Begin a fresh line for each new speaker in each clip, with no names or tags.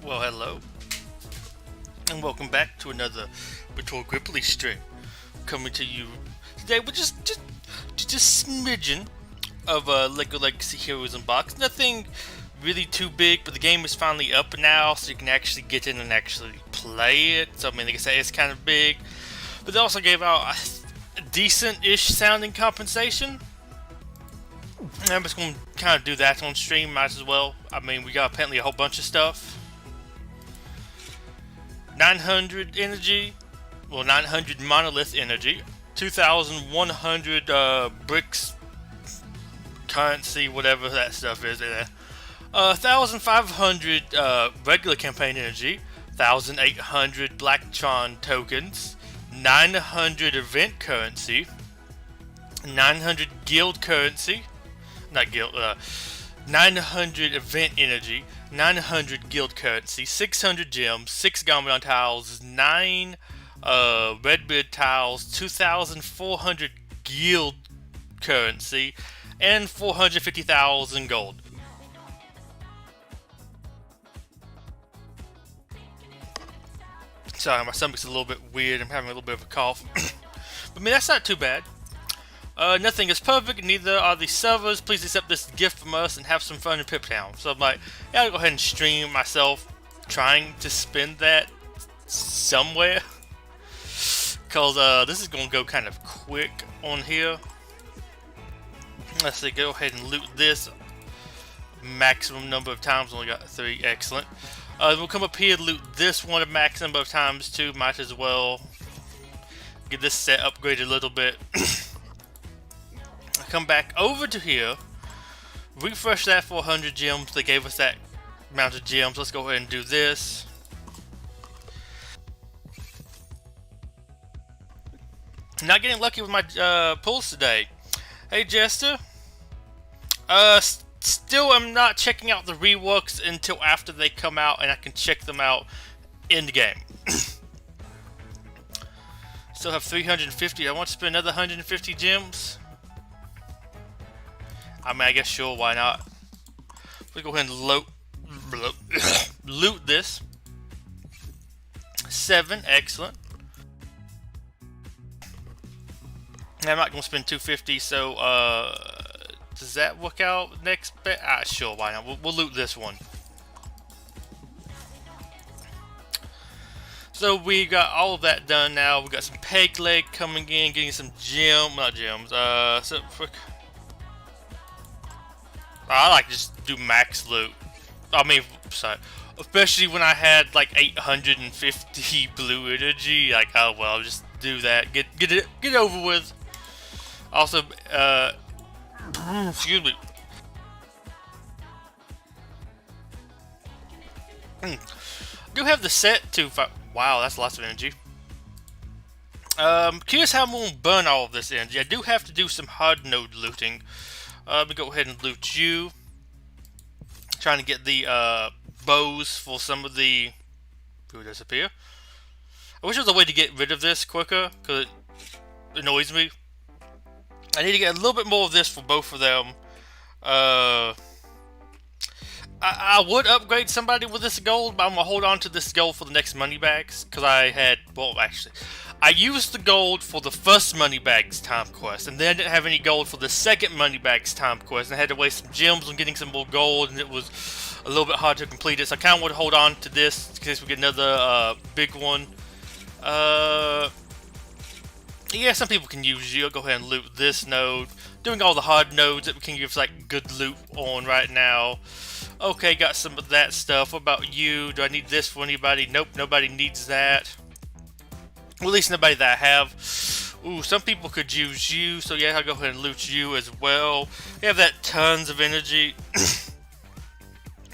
Well, hello, and welcome back to another Betuor Gripley stream. Coming to you today with just a smidgen of Lego Legacy Heroes Unboxed. Nothing really too big, but the game is finally up now, so you can actually get in and actually play it. So I mean, like I say, it's kind of big, but they also gave out a decent-ish sounding compensation. And I'm just going to kind of do that on stream, might as well. I mean, we got apparently a whole bunch of stuff. 900 energy, well 900 monolith energy, 2,100 bricks, currency, whatever that stuff is there. 1,500 regular campaign energy, 1,800 Blacktron tokens, 900 event currency, 900 guild currency, not guild, 900 event energy, 900 guild currency, 600 gems, 6 Garmadon tiles, 9 Redbeard tiles, 2,400 guild currency, and 450,000 gold. Sorry, my stomach's a little bit weird. I'm having a little bit of a cough. But I mean, that's not too bad. Nothing is perfect, neither are the servers. Please accept this gift from us and have some fun in Pip Town. So I'm like, yeah, I'll go ahead and stream myself trying to spend that somewhere. Because this is going to go kind of quick on here. Let's see, go ahead and loot this. Maximum number of times, only got 3, excellent. We'll come up here, loot this one a max number of times too, might as well. Get this set upgraded a little bit. Come back over to here, refresh that 400 gems. They gave us that amount of gems. Let's go ahead and do this. Not getting lucky with my pulls today. Hey Jester, still I'm not checking out the reworks until after they come out and I can check them out in the game. Still have 350. I want to spend another 150 gems. I mean, I guess sure, why not? Let's go ahead and loot this. 7, excellent. I'm not going to spend 250, so does that work out next bet? Sure, why not? We'll loot this one. So we got all of that done now. We got some peg leg coming in, getting some not gems. So quick. I like to just do max loot. I mean, sorry. Especially when I had like 850 blue energy. Like, oh well, I'll just do that. Get it over with. Also, excuse me. Do have the set to. Wow, that's lots of energy. Curious how I'm gonna burn all of this energy. I do have to do some hard node looting. Let me go ahead and loot you. Trying to get the bows for some of the... Who disappear? I wish there was a way to get rid of this quicker, because it annoys me. I need to get a little bit more of this for both of them. I would upgrade somebody with this gold, but I'm going to hold on to this gold for the next money bags, because I had... Well, actually... I used the gold for the first Moneybags time quest, and then I didn't have any gold for the second Moneybags time quest, and I had to waste some gems on getting some more gold, and it was a little bit hard to complete it, so I kind of want to hold on to this in case we get another big one. Yeah, some people can use you. I'll go ahead and loot this node. Doing all the hard nodes that we can give like good loot on right now. Okay, got some of that stuff. What about you? Do I need this for anybody? Nope, nobody needs that. Well, at least nobody that I have. Ooh, some people could use you, so yeah, I'll go ahead and loot you as well. We have that tons of energy.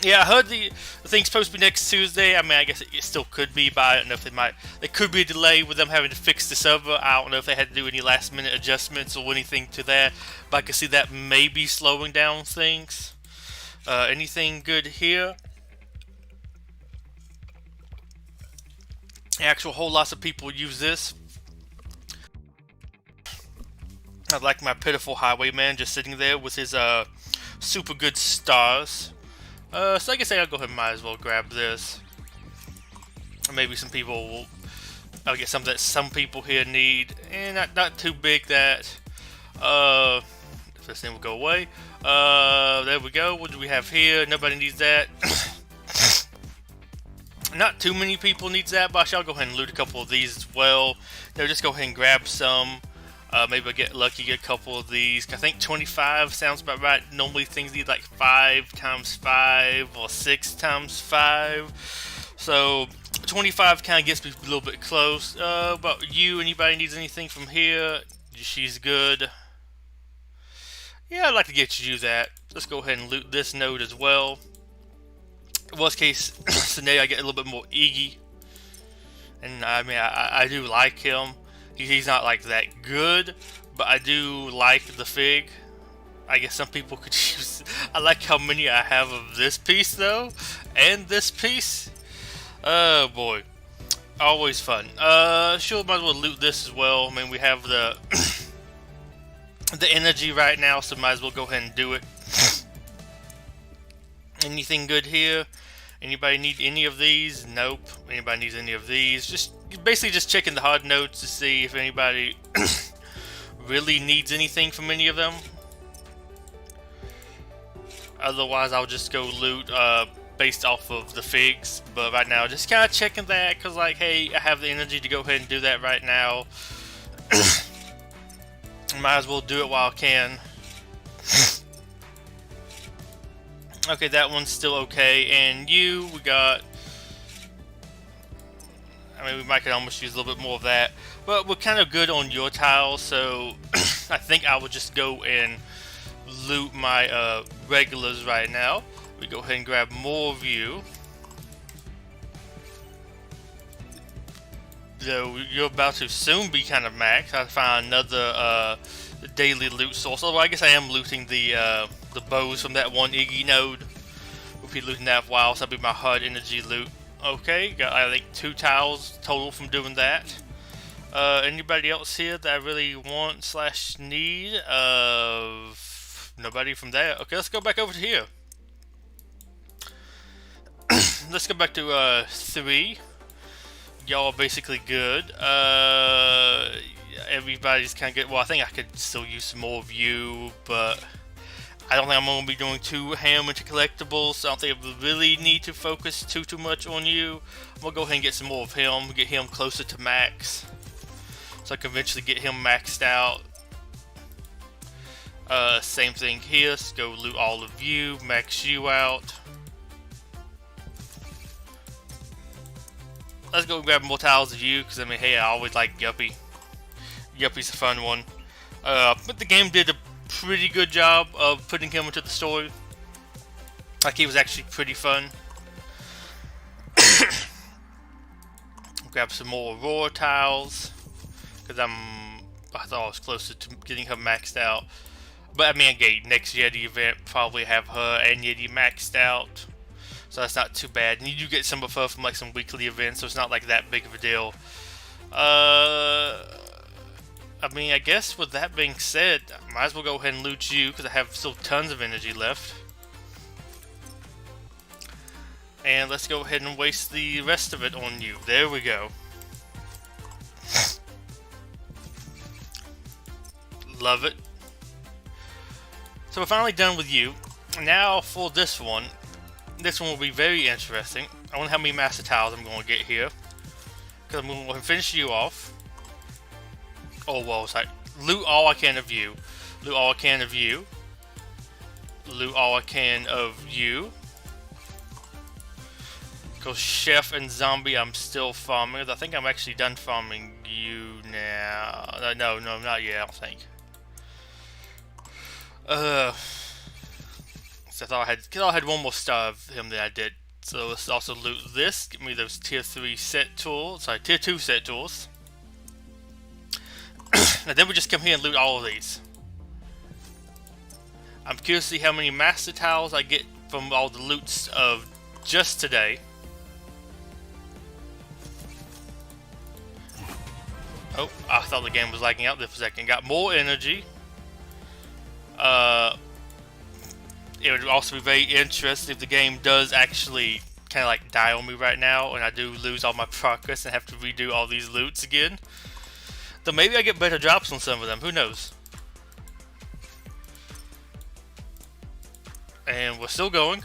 Yeah, I heard the thing's supposed to be next Tuesday. I mean, I guess it still could be, but I don't know if they might. There could be a delay with them having to fix the server. I don't know if they had to do any last minute adjustments or anything to that, but I can see that maybe slowing down things. Anything good here? Actual whole lots of people use this. I like my pitiful highwayman just sitting there with his super good stars. So I guess I'll go ahead and might as well grab this. Maybe some people will. I'll get something that some people here need, and not too big that this thing will go away. There we go. What do we have here? Nobody needs that. Not too many people needs that, but I shall go ahead and loot a couple of these as well. Now just go ahead and grab some. Maybe I'll get lucky, get a couple of these. I think 25 sounds about right. Normally things need like 5 times 5 or 6 times 5. So 25 kind of gets me a little bit close. About you, anybody needs anything from here? She's good. Yeah, I'd like to get you that. Let's go ahead and loot this node as well. Worst case scenario, I get a little bit more Iggy. And I mean, I do like him. He's not like that good, but I do like the fig. I guess some people could use. I like how many I have of this piece though, and this piece. Oh boy, always fun. Sure, might as well loot this as well. I mean, we have the the energy right now, so might as well go ahead and do it. Anything good here? Anybody need any of these? Nope. Anybody needs any of these? Just basically just checking the hard notes to see if anybody really needs anything from any of them. Otherwise, I'll just go loot based off of the figs. But right now, just kind of checking that because, like, hey, I have the energy to go ahead and do that right now. Might as well do it while I can. Okay, that one's still okay. And you, we got. I mean, we might could almost use a little bit more of that. But we're kind of good on your tiles, so I think I would just go and loot my regulars right now. We go ahead and grab more of you. So you're about to soon be kind of max. I find another daily loot source. Although I guess I am looting the bows from that one Iggy node. We'll be looting that for a while, so that'll be my HUD energy loot. Okay, got I think 2 tiles total from doing that. Anybody else here that I really want / need? Nobody from there. Okay, let's go back over to here. Let's go back to 3. Y'all are basically good. Everybody's kind of good. Well, I think I could still use some more of you, but I don't think I'm going to be doing too ham into collectibles, so I don't think I really need to focus too much on you. I'm going to go ahead and get some more of him, get him closer to max, so I can eventually get him maxed out. Same thing here, let's go loot all of you, max you out. Let's go grab more tiles of you, because I mean, hey, I always like Yuppie. Yuppie's a fun one. But the game did a pretty good job of putting him into the story. Like, he was actually pretty fun. Grab some more Aurora tiles, because I thought I was closer to getting her maxed out. But I mean, again, next Yeti event probably have her and Yeti maxed out, so that's not too bad. And you do get some of her from like some weekly events, so it's not like that big of a deal. I mean, I guess with that being said, I might as well go ahead and loot you because I have still tons of energy left. And let's go ahead and waste the rest of it on you. There we go. Love it. So we're finally done with you. Now for this one. This one will be very interesting. I wonder how many master tiles I'm going to get here, because I'm going to finish you off. Oh, well, it's like, loot all I can of you. Loot all I can of you. Loot all I can of you. Because Chef and Zombie, I'm still farming. I think I'm actually done farming you now. No, not yet, I don't think. So I thought I had one more star of him than I did. So let's also loot this. Give me those tier 3 set tools. Sorry, tier 2 set tools. And then we just come here and loot all of these. I'm curious to see how many master tiles I get from all the loots of just today. Oh, I thought the game was lagging out there for a second. Got more energy. It would also be very interesting if the game does actually kind of like die on me right now, and I do lose all my progress and have to redo all these loots again. Though maybe I get better drops on some of them, who knows? And we're still going.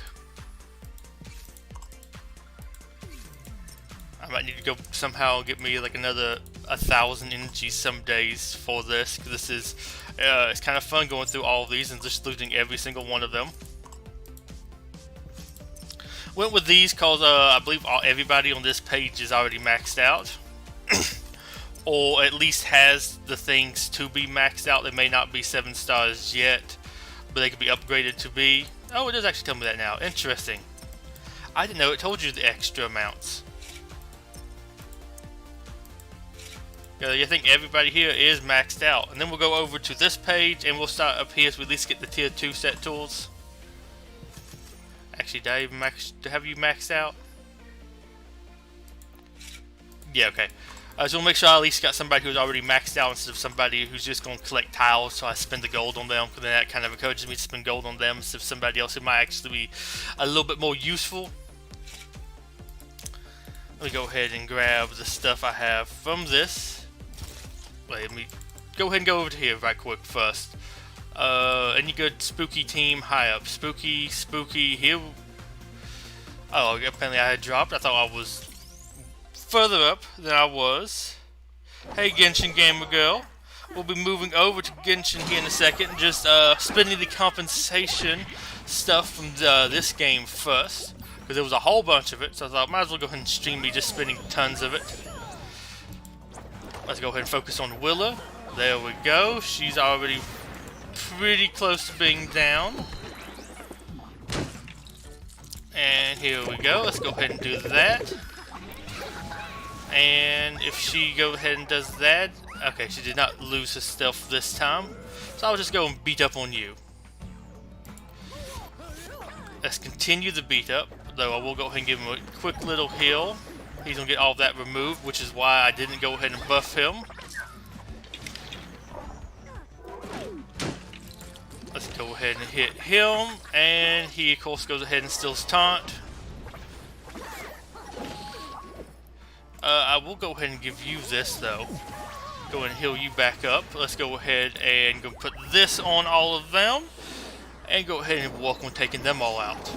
I might need to go somehow get me like another 1,000 energy some days for this, because this is it's kind of fun going through all of these and just looting every single one of them. Went with these because I believe everybody on this page is already maxed out. Or at least has the things to be maxed out. They may not be 7 stars yet, but they could be upgraded to be. Oh, it does actually tell me that now. Interesting. I didn't know it told you the extra amounts. Yeah, I think everybody here is maxed out. And then we'll go over to this page and we'll start up here so we at least get the tier 2 set tools. Actually, have you maxed out? Yeah, okay. So we'll make sure I at least got somebody who's already maxed out instead of somebody who's just going to collect tiles, so I spend the gold on them, because then that kind of encourages me to spend gold on them instead of somebody else who might actually be a little bit more useful. Let me go ahead and grab the stuff I have from this. Wait, let me go ahead and go over to here right quick first. Any good spooky team high up? Spooky here. Oh, apparently I had dropped. I thought I was further up than I was. Hey Genshin Gamer Girl. We'll be moving over to Genshin here in a second. Just spending the compensation stuff from this game first, because there was a whole bunch of it, so I thought might as well go ahead and stream me just spending tons of it. Let's go ahead and focus on Willa. There we go. She's already pretty close to being down. And here we go. Let's go ahead and do that. And if she goes ahead and does that, okay, she did not lose her stealth this time, so I'll just go and beat up on you. Let's continue the beat up, though I will go ahead and give him a quick little heal. He's gonna get all of that removed, which is why I didn't go ahead and buff him. Let's go ahead and hit him, and he of course goes ahead and steals taunt. I will go ahead and give you this though. Go and heal you back up. Let's go ahead and go put this on all of them, and go ahead and work on taking them all out.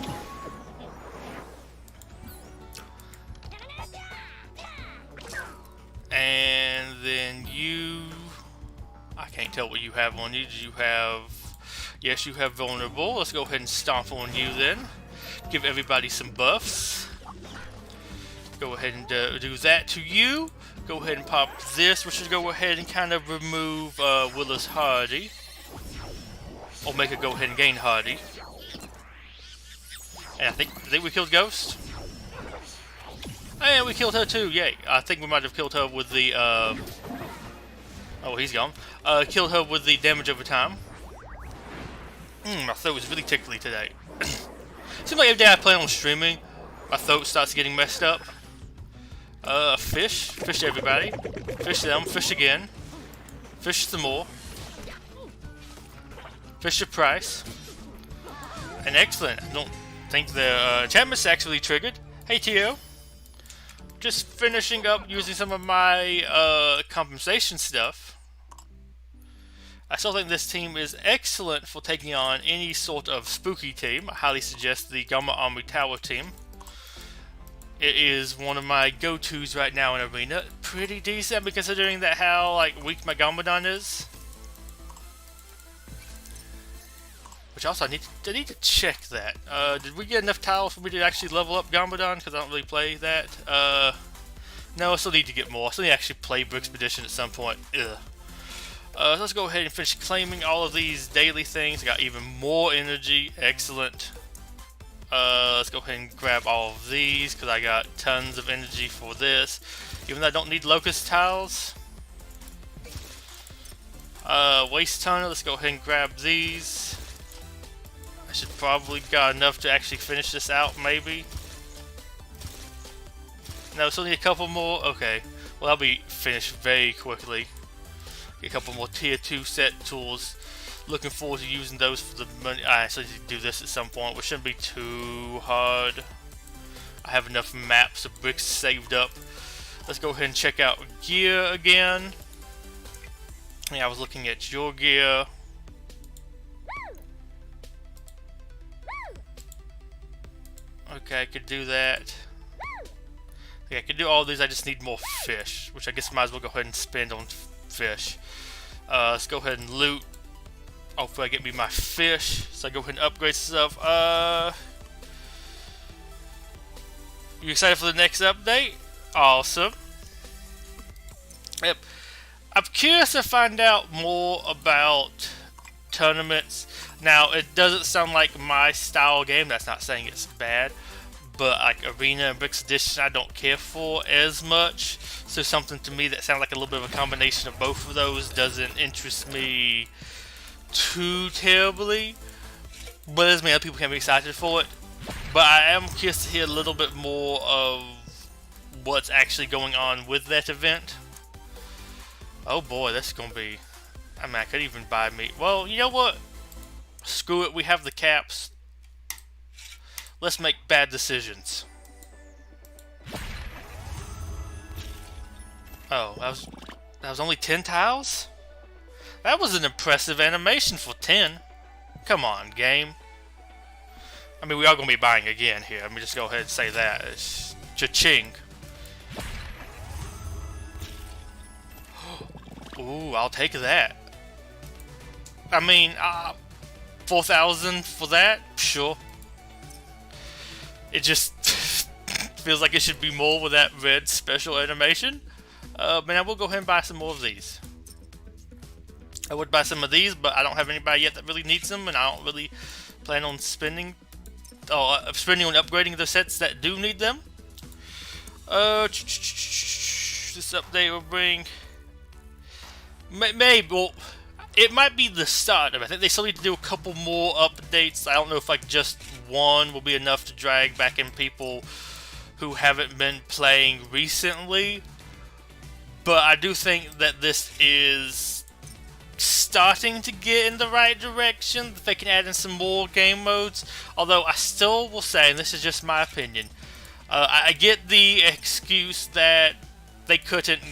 And then you, I can't tell what you have on you. Do you have? Yes, you have vulnerable. Let's go ahead and stomp on you then. Give everybody some buffs. Go ahead and do that to you. Go ahead and pop this, which should go ahead and kind of remove Willa's Hardy. Or make her go ahead and gain Hardy. And I think we killed Ghost. And we killed her too, yay. I think we might have killed her with the, oh, he's gone. Killed her with the damage over time. My throat was really tickly today. Seems like every day I play on streaming, my throat starts getting messed up. Fish. Fish everybody. Fish them. Fish again. Fish some more. Fish your price. And excellent. I don't think the enchantment's actually triggered. Hey Tio. Just finishing up using some of my compensation stuff. I still think this team is excellent for taking on any sort of spooky team. I highly suggest the Gamma Army Tower team. It is one of my go-tos right now in Arena. Pretty decent, considering that how like weak my Gambadon is. Which also I need to check that. Did we get enough tiles for me to actually level up Gambadon? Because I don't really play that. No, I still need to get more. I still need to actually play Brick Expedition at some point. Ugh. So let's go ahead and finish claiming all of these daily things. I got even more energy. Excellent. Let's go ahead and grab all of these because I got tons of energy for this. Even though I don't need locust tiles. Waste tunnel. Let's go ahead and grab these. I should probably got enough to actually finish this out, maybe. No, still need a couple more. Okay, well that'll be finished very quickly. Get a couple more tier 2 set tools. Looking forward to using those for the money. I actually need to do this at some point, which shouldn't be too hard. I have enough maps of bricks saved up. Let's go ahead and check out gear again. Yeah, I was looking at your gear. Okay, I could do that. Yeah, I could do all these. I just need more fish, which I guess I might as well go ahead and spend on fish. Let's go ahead and loot. Hopefully I get me my fish. So I go ahead and upgrade stuff. You excited for the next update? Awesome. Yep. I'm curious to find out more about tournaments. Now, it doesn't sound like my style game. That's not saying it's bad. But like Arena and Bricks Edition, I don't care for as much. So something to me that sounds like a little bit of a combination of both of those doesn't interest me too terribly. But as many other people can be excited for it. But I am curious to hear a little bit more of what's actually going on with that event. Oh boy, that's gonna be... I mean, I could even buy meat. Well, you know what? Screw it, we have the caps. Let's make bad decisions. Oh, that was only 10 tiles? That was an impressive animation for 10. Come on, game. I mean, we are going to be buying again here. Let me just go ahead and say that. It's cha-ching. Ooh, I'll take that. I mean, 4,000 for that? Sure. It just feels like it should be more with that red special animation. But I will go ahead and buy some more of these. I would buy some of these, but I don't have anybody yet that really needs them, and I don't really plan on spending on upgrading the sets that do need them. This update will bring... Maybe, well, it might be the start of it. I think they still need to do a couple more updates. I don't know if like just one will be enough to drag back in people who haven't been playing recently. But I do think that this is starting to get in the right direction. That they can add in some more game modes. Although I still will say, and this is just my opinion, I get the excuse that they couldn't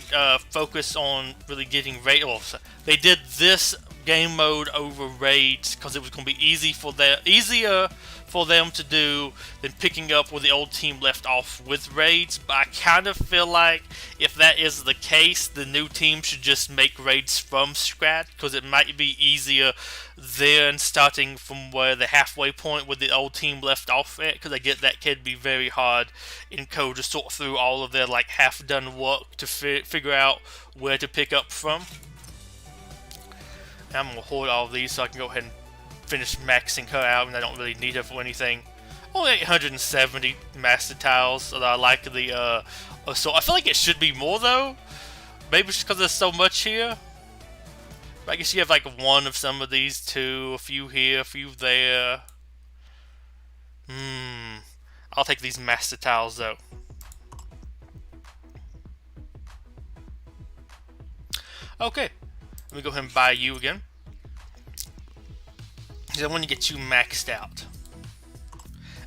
focus on really getting raid. Well, they did this game mode over raids because it was going to be easier for them to do than picking up where the old team left off with raids. But I kind of feel like if that is the case, the new team should just make raids from scratch, because it might be easier than starting from where the halfway point where the old team left off at, because I get that can be very hard in code to sort through all of their like half-done work to figure out where to pick up from. I'm going to hoard all of these so I can go ahead and finish maxing her out, and I don't really need her for anything. Only 870 master tiles, so I like the assault. I feel like it should be more though. Maybe it's just because there's so much here. But I guess you have like one of some of these, two, a few here, a few there. I'll take these master tiles though. Okay, let me go ahead and buy you again. I want to get you maxed out.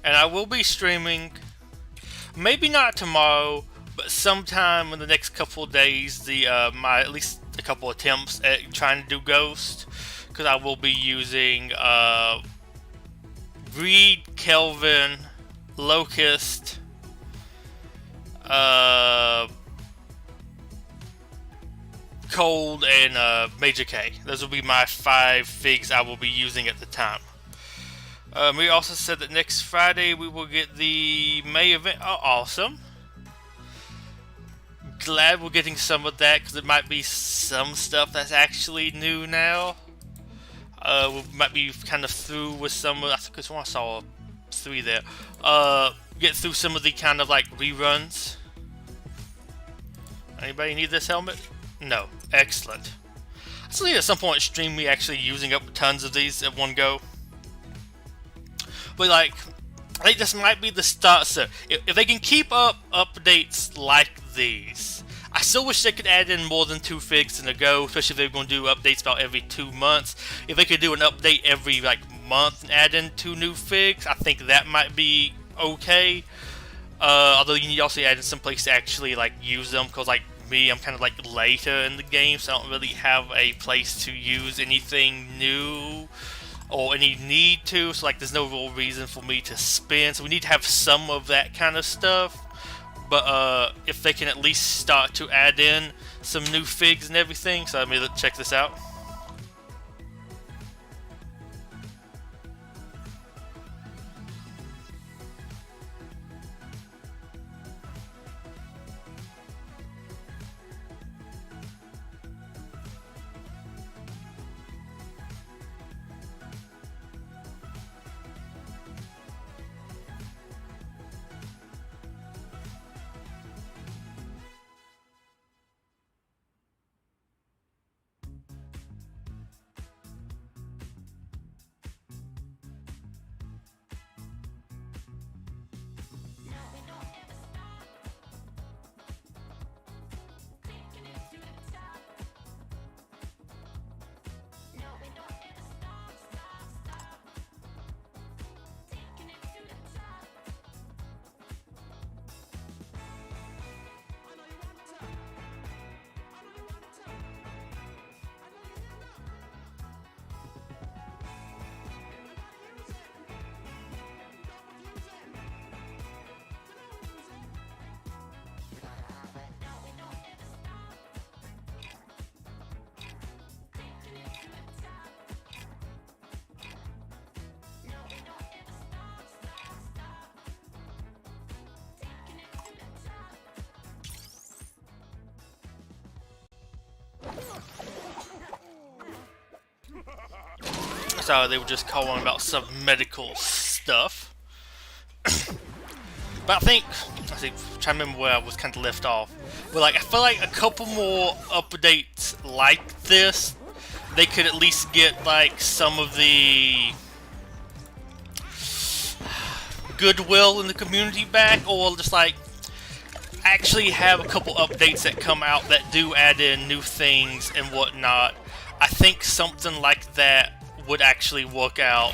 And I will be streaming, maybe not tomorrow, but sometime in the next couple of days, my at least a couple attempts at trying to do Ghost, because I will be using Reed, Kelvin, Locust, Cold, and Major K. Those will be my 5 figs I will be using at the time. We also said that next Friday we will get the May event. Oh, awesome. Glad we're getting some of that, because it might be some stuff that's actually new now. We might be kind of through with some of... I think I saw 3 there. Get through some of the kind of like reruns. Anybody need this helmet? No. Excellent. So at some point stream me actually using up tons of these at one go. But like, I think this might be the start. So if they can keep up updates like these, I still wish they could add in more than 2 figs in a go, especially if they're going to do updates about every 2 months. If they could do an update every like month and add in 2 new figs, I think that might be okay. Although you need also add in some place to actually like use them, because like me, I'm kind of like later in the game, so I don't really have a place to use anything new or any need to. So like, there's no real reason for me to spend. So we need to have some of that kind of stuff. But if they can at least start to add in some new figs and everything, so let me check this out. So they were just calling about some medical stuff. But I think, I'm trying to remember where I was kind of left off. But like, I feel like a couple more updates like this, they could at least get like some of the goodwill in the community back, or just like actually have a couple updates that come out that do add in new things and whatnot. I think something like that would actually work out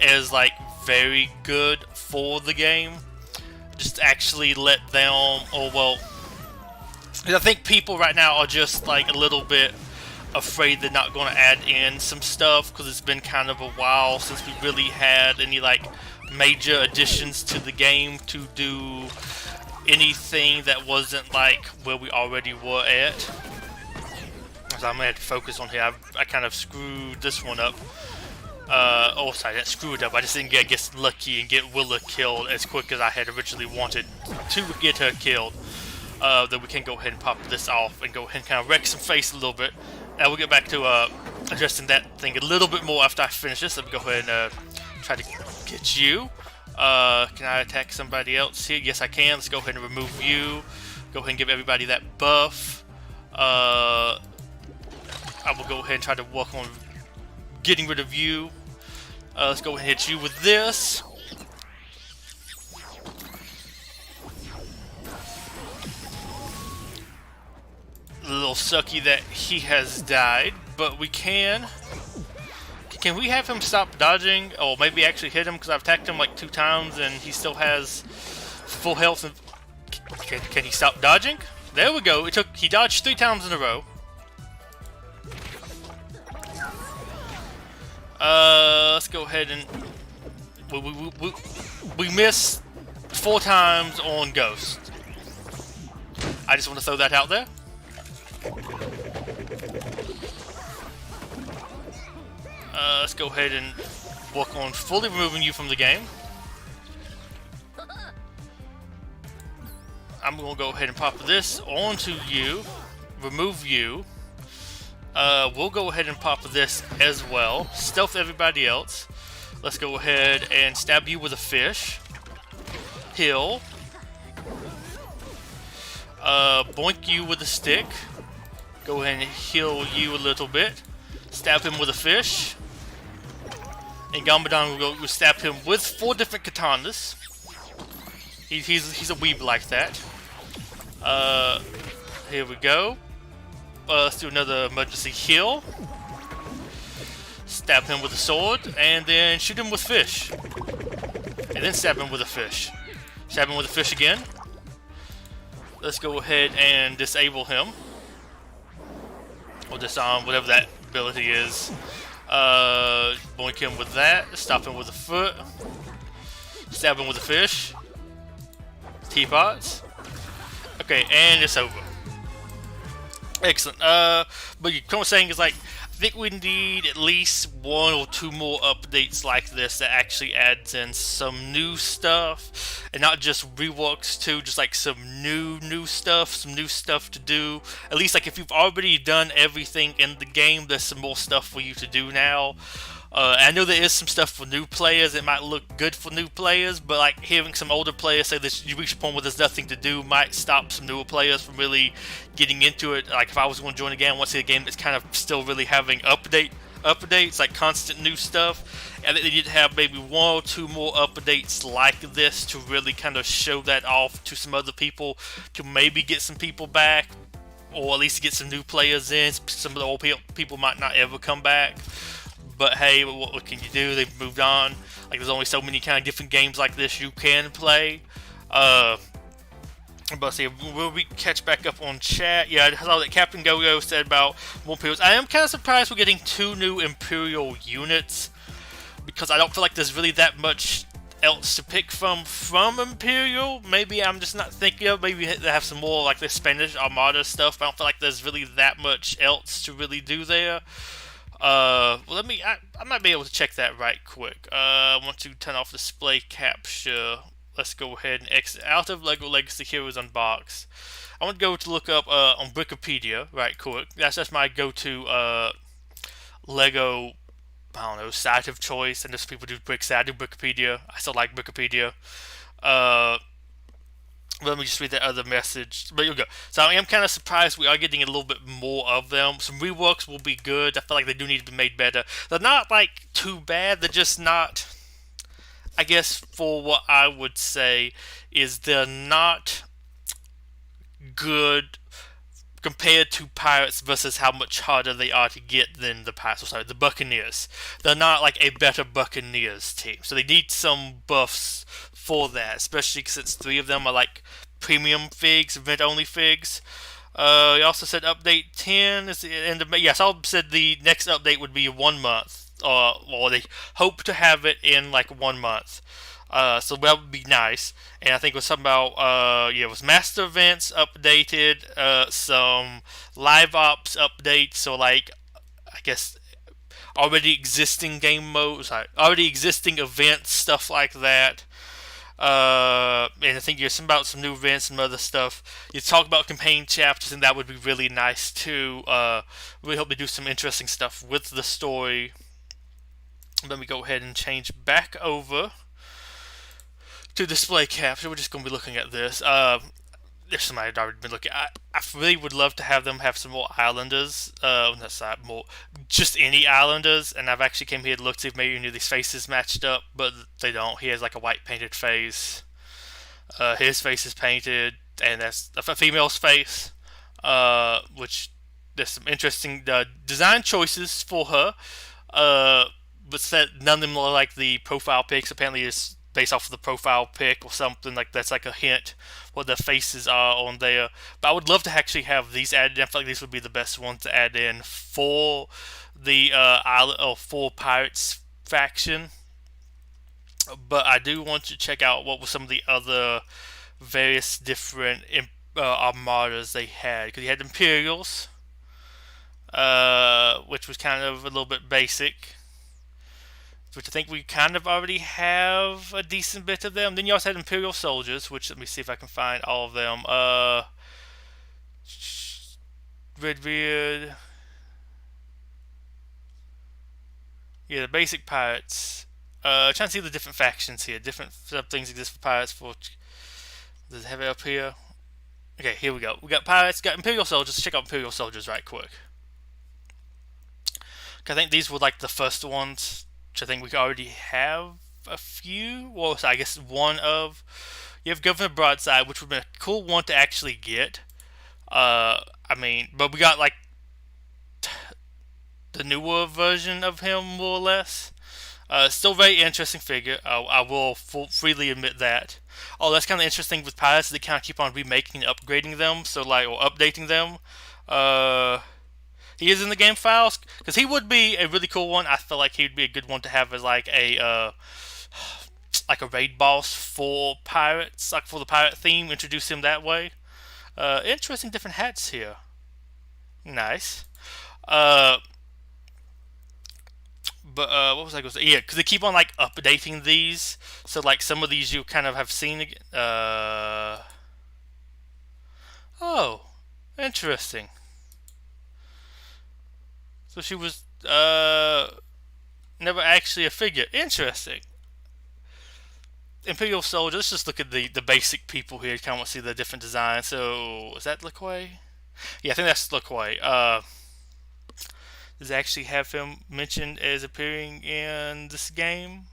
as like very good for the game. Just actually let them, or well, because I think people right now are just like a little bit afraid they're not going to add in some stuff, because it's been kind of a while since we really had any like major additions to the game to do anything that wasn't like where we already were at. So I'm gonna have to focus on here. I kind of screwed this one up. Oh, sorry, I didn't screw it up. I just didn't get lucky and get Willa killed as quick as I had originally wanted to get her killed. Then we can go ahead and pop this off and go ahead and kind of wreck some face a little bit. And we'll get back to addressing that thing a little bit more after I finish this. Let me go ahead and try to get you. Can I attack somebody else here? Yes, I can. Let's go ahead and remove you. Go ahead and give everybody that buff. I will go ahead and try to work on getting rid of you. Let's go ahead and hit you with this. A little sucky that he has died, but we can. Can we have him stop dodging? Or maybe actually hit him, because I've attacked him like 2 times and he still has full health. And can he stop dodging? There we go. He dodged 3 times in a row. Let's go ahead and we missed 4 times on Ghost. I just want to throw that out there. Let's go ahead and work on fully removing you from the game. I'm going to go ahead and pop this onto you, remove you. We'll go ahead and pop this as well. Stealth everybody else. Let's go ahead and stab you with a fish. Heal. Boink you with a stick. Go ahead and heal you a little bit. Stab him with a fish. And Gambadon will stab him with 4 different katanas. He's a weeb like that. Here we go. Let's do another emergency heal. Stab him with a sword, and then shoot him with fish. And then stab him with a fish. Stab him with the fish again. Let's go ahead and disable him. Or disarm, whatever that ability is. Boink him with that. Stop him with the foot. Stab him with the fish. Teapots. Okay, and it's over. Excellent. But what I'm saying is, like, I think we need at least 1 or 2 more updates like this that actually adds in some new stuff, and not just reworks too, just like some new stuff to do. At least, like, if you've already done everything in the game, there's some more stuff for you to do now. I know there is some stuff for new players. It might look good for new players, but like hearing some older players say that you reach a point where there's nothing to do might stop some newer players from really getting into it. Like if I was going to join a game, I want to see a game that's kind of still really having updates, like constant new stuff. And they need to have maybe 1 or 2 more updates like this to really kind of show that off to some other people, to maybe get some people back, or at least get some new players in. Some of the old people might not ever come back. But hey, what can you do? They've moved on. Like, there's only so many kind of different games like this you can play. But see, will we catch back up on chat? Yeah, I saw that Captain Go-Go said about more Imperials. I am kind of surprised we're getting 2 new Imperial units, because I don't feel like there's really that much else to pick from Imperial. Maybe I'm just not thinking of. Maybe they have some more like the Spanish Armada stuff, but I don't feel like there's really that much else to really do there. Well, I might be able to check that right quick. I want to turn off display capture. Let's go ahead and exit out of LEGO Legacy Heroes Unboxed. I want to go to look up on Wikipedia right quick. That's my go-to LEGO, I don't know, site of choice. And there's people do bricks. I do Wikipedia. I still like Wikipedia. Let me just read that other message. But here we go. So I am kind of surprised we are getting a little bit more of them. Some reworks will be good. I feel like they do need to be made better. They're not like too bad. They're just not, I guess, for what I would say is they're not good compared to Pirates versus how much harder they are to get than the Pirates. Sorry, the Buccaneers. They're not like a better Buccaneers team. So they need some buffs for that, especially since 3 of them are like premium figs, event-only figs. He also said update 10 is the end of May. Yes, I said the next update would be 1 month. Or they hope to have it in like 1 month. So that would be nice. And I think it was something about, it was master events updated, some live ops updates, so like, I guess, already existing game modes, already existing events, stuff like that. And I think there's some about some new events and other stuff. You talk about campaign chapters, and that would be really nice too. Really hope they do some interesting stuff with the story. Let me go ahead and change back over to display capture. We're just going to be looking at this. There's somebody I'd already been looking at. I really would love to have them have some more Islanders. That's not more, just any Islanders. And I've actually came here to look to see if maybe any of these faces matched up, but they don't. He has like a white painted face. His face is painted, and that's a female's face. Which there's some interesting design choices for her. But none of them look like the profile pics. Apparently, it's based off of the profile pic or something like that's like a hint what the faces are on there. But I would love to actually have these added in. I feel like these would be the best ones to add in for the for Pirates faction. But I do want to check out what were some of the other various different armadas they had, because you had Imperials, which was kind of a little bit basic, which I think we kind of already have a decent bit of them. Then you also had Imperial Soldiers, which, let me see if I can find all of them. Redbeard. Yeah, the basic pirates. Trying to see the different factions here. Different things exist for pirates. Does it have it up here? Okay, here we go. We got pirates, got Imperial Soldiers. Let's check out Imperial Soldiers right quick. I think these were like the first ones, which I think we already have a few. Well, so I guess one of. You have Governor Broadside, which would be a cool one to actually get. But we got like the newer version of him, more or less. Still very interesting figure. I will freely admit that. Oh, that's kind of interesting with pirates. They kind of keep on remaking and upgrading them, so like or updating them. Uh, he is in the game files because he would be a really cool one. I feel like he would be a good one to have as like a raid boss for pirates, like for the pirate theme. Introduce him that way. Interesting different hats here. Nice. Uh, but what was I going to say? Yeah, because they keep on like updating these. So like some of these you kind of have seen again. Oh, interesting. So she was never actually a figure. Interesting. Imperial Soldier. Let's just look at the basic people here. Kind of want to see the different designs. So is that LeQuay? Yeah, I think that's LeQuay. Does it actually have him mentioned as appearing in this game?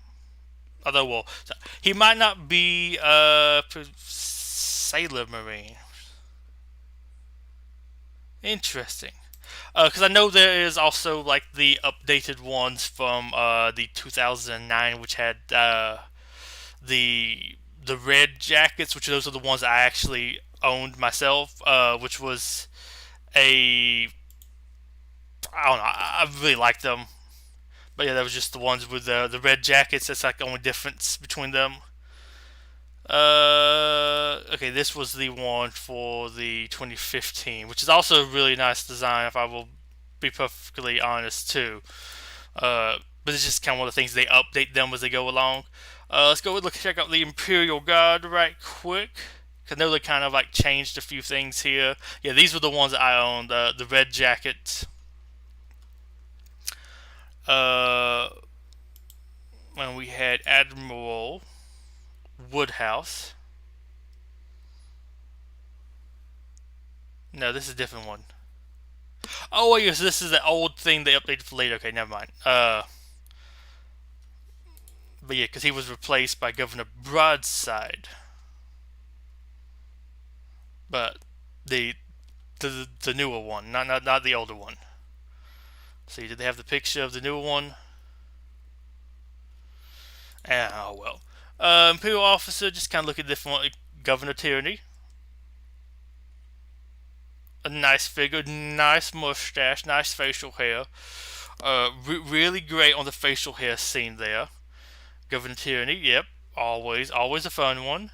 Although, well, he might not be Sailor Marine. Interesting. Because I know there is also like the updated ones from the 2009, which had the red jackets, which those are the ones I actually owned myself, which was a I don't know. I really liked them, but yeah, that was just the ones with the red jackets. That's like the only difference between them. Okay, this was the one for the 2015, which is also a really nice design. If I will be perfectly honest too, but it's just kind of one of the things they update them as they go along. Let's go look check out the Imperial Guard right quick. I know they kind of like changed a few things here. Yeah, these were the ones that I owned. The red jackets. When we had Admiral Woodhouse. No, this is a different one. Oh, yes, this is the old thing they updated for later. Okay, never mind. But yeah, because he was replaced by Governor Broadside. But the the newer one, not the older one. See, did they have the picture of the newer one? Oh well. Imperial officer, just kind of look at different one. Governor Tyranny. A nice figure, nice mustache, nice facial hair. Really great on the facial hair scene there. Governor Tyranny, yep, always a fun one.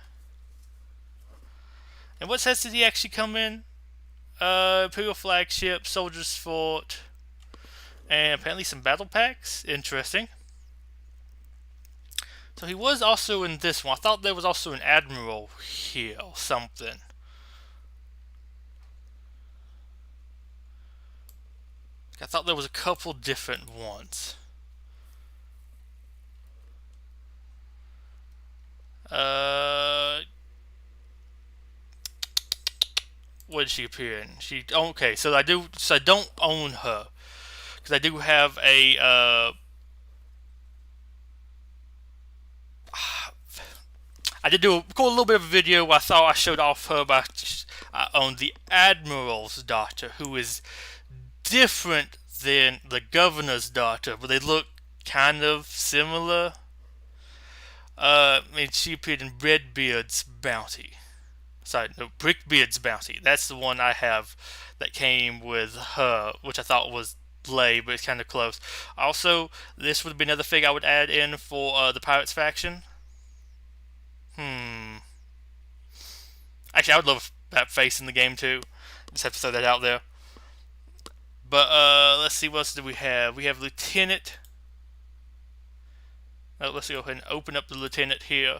And what sets did he actually come in? Imperial flagship, Soldier's Fort, and apparently some battle packs. Interesting. So he was also in this one. I thought there was also an admiral here or something. I thought there was a couple different ones. What did she appear in? She okay. So I don't own her because I do have a. I did do a little bit of a video where I thought I showed off her, but I own the admiral's daughter, who is different than the governor's daughter, but they look kind of similar. I mean, she appeared in Redbeard's Bounty. Sorry, no, Brickbeard's Bounty. That's the one I have that came with her, which I thought was Lay, but it's kind of close. Also, this would be another figure I would add in for the Pirates faction. Actually, I would love that face in the game too. Just have to throw that out there. But let's see, what else do we have? We have Lieutenant. Let's go ahead and open up the Lieutenant here.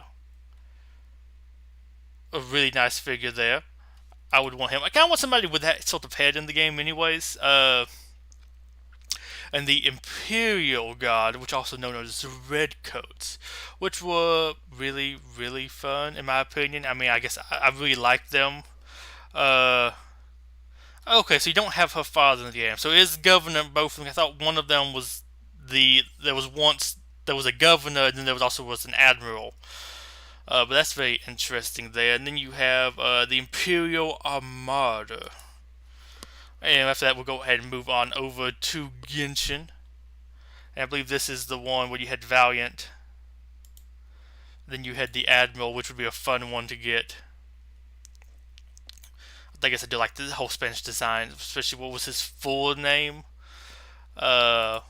A really nice figure there. I would want him. I kind of want somebody with that sort of head in the game anyways. And the Imperial Guard, which also known as the Redcoats, which were really, really fun in my opinion. I mean, I guess I really liked them. Okay, so you don't have her father in the game. So is governor both of them? I thought one of them was there was a governor, and then there was an admiral. But that's very interesting there. And then you have the Imperial Armada. And after that, we'll go ahead and move on over to Genshin. And I believe this is the one where you had Valiant. Then you had the Admiral, which would be a fun one to get. I guess I do like the whole Spanish design, especially what was his full name? Uh,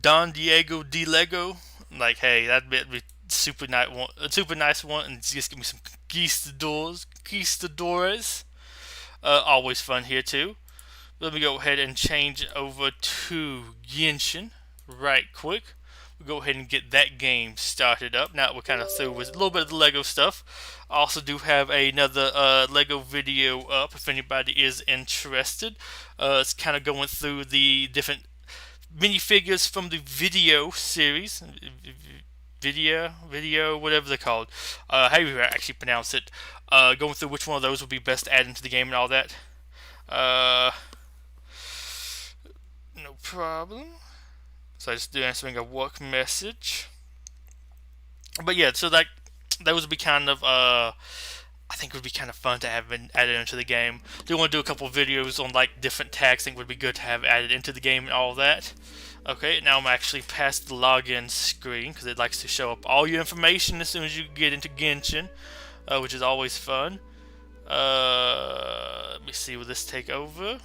Don Diego de Lego. Like, hey, that'd be super nice one, a super nice one, and just give me some conquistadores. Always fun here too. Let me go ahead and change over to Genshin right quick. We'll go ahead and get that game started up. Now we're kind of through with a little bit of the Lego stuff. I also do have another Lego video up if anybody is interested. It's kind of going through the different minifigures from the video series. Video, whatever they're called. How you actually pronounce it. Going through which one of those would be best added into the game and all that. No problem. So I just do answering a work message. But yeah, so that would be kind of I think it would be kind of fun to have been added into the game. Do want to do a couple videos on like different tags. I think would be good to have added into the game and all that. Okay, now I'm actually past the login screen because it likes to show up all your information as soon as you get into Genshin, which is always fun. Let me see, will this take over?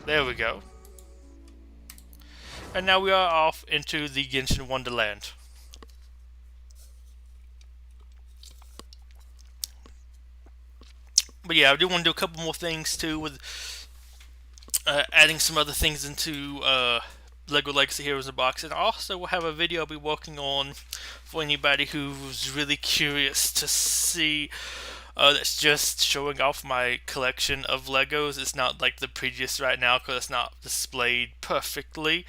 There we go. And now we are off into the Genshin Wonderland. But yeah, I do want to do a couple more things too with adding some other things into LEGO Legacy Heroes in the Box. And also we'll have a video I'll be working on for anybody who's really curious to see. That's just showing off my collection of Legos. It's not like the previous right now because it's not displayed perfectly.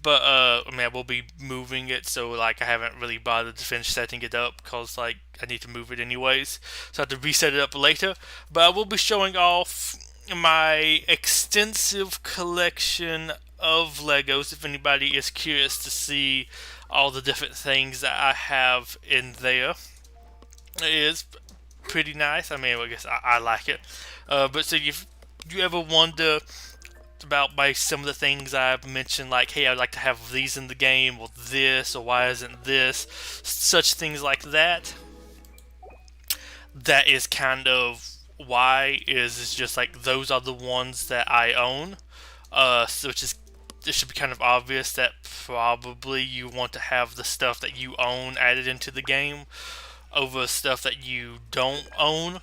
But I mean, I will be moving it, so like I haven't really bothered to finish setting it up because like I need to move it anyways, so I have to reset it up later. But I will be showing off my extensive collection of Legos if anybody is curious to see all the different things that I have in there. It is pretty nice. I mean, I guess I like it. But so if you ever wonder about by some of the things I've mentioned, like, hey, I'd like to have these in the game, or this, or why isn't this, such things like that. That is kind of why is just like those are the ones that I own. So which is it should be kind of obvious that probably you want to have the stuff that you own added into the game over stuff that you don't own.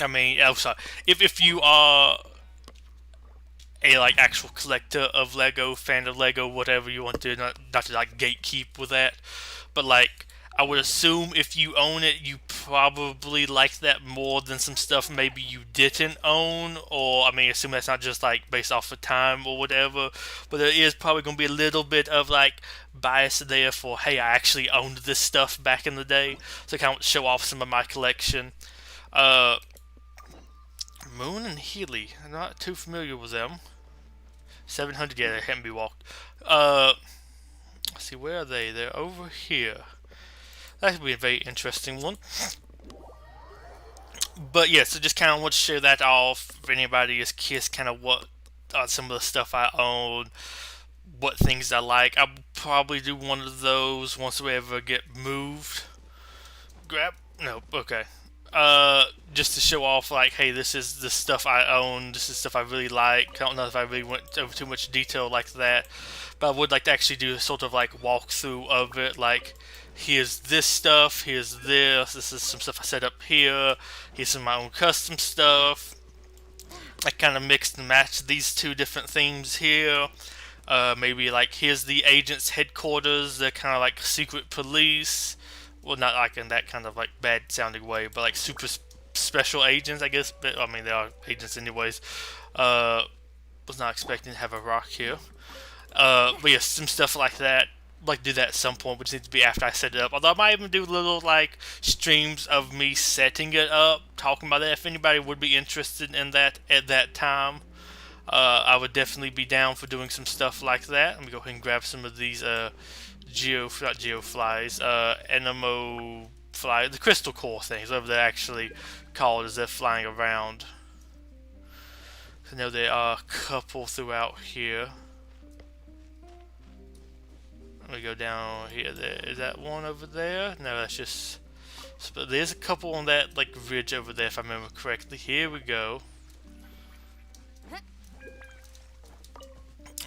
I mean, oh, sorry. If you are a like actual collector of Lego, fan of Lego, whatever you want to, not to like gatekeep with that, but like I would assume if you own it, you probably like that more than some stuff maybe you didn't own, or I mean, assume that's not just like based off of time or whatever, but there is probably going to be a little bit of like bias there for, hey, I actually owned this stuff back in the day, so I kind of show off some of my collection. Moon and Healy, I'm not too familiar with them. 700, yeah, they can't be walked. Let's see, where are they? They're over here. That could be a very interesting one. But yeah, so just kind of want to share that off. If anybody is curious, kind of what some of the stuff I own, what things I like. I'll probably do one of those once we ever get moved. No, okay. Just to show off, like, hey, this is the stuff I own, this is stuff I really like. I don't know if I really went over too much detail like that, but I would like to actually do a sort of like walkthrough of it, like, here's this stuff, here's this is some stuff I set up here, here's some of my own custom stuff. I kind of mixed and matched these two different themes here. Maybe like, here's the agent's headquarters, they're kind of like secret police. Well, not like in that kind of like bad sounding way, but like super special agents, I guess. But, I mean, they are agents anyways. Was not expecting to have a rock here. But yeah, some stuff like that. I'd like to do that at some point, which needs to be after I set it up. Although I might even do little like streams of me setting it up, talking about that. If anybody would be interested in that at that time, I would definitely be down for doing some stuff like that. Let me go ahead and grab some of these Anemo fly, the crystal core things, whatever they're actually called as they're flying around. I know there are a couple throughout here. Let me go down here. Is that one over there? No, that's just... But there's a couple on that like ridge over there, if I remember correctly. Here we go.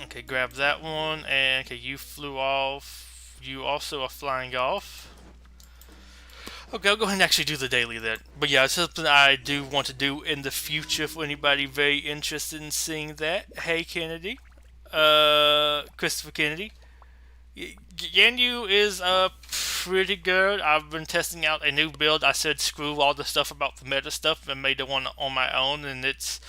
Okay, grab that one, and okay, you flew off. You also are flying off. Okay, I'll go ahead and actually do the daily then. But yeah, it's something I do want to do in the future for anybody very interested in seeing that. Hey, Kennedy. Christopher Kennedy. Ganyu is pretty good. I've been testing out a new build. I said screw all the stuff about the meta stuff and made the one on my own, and it's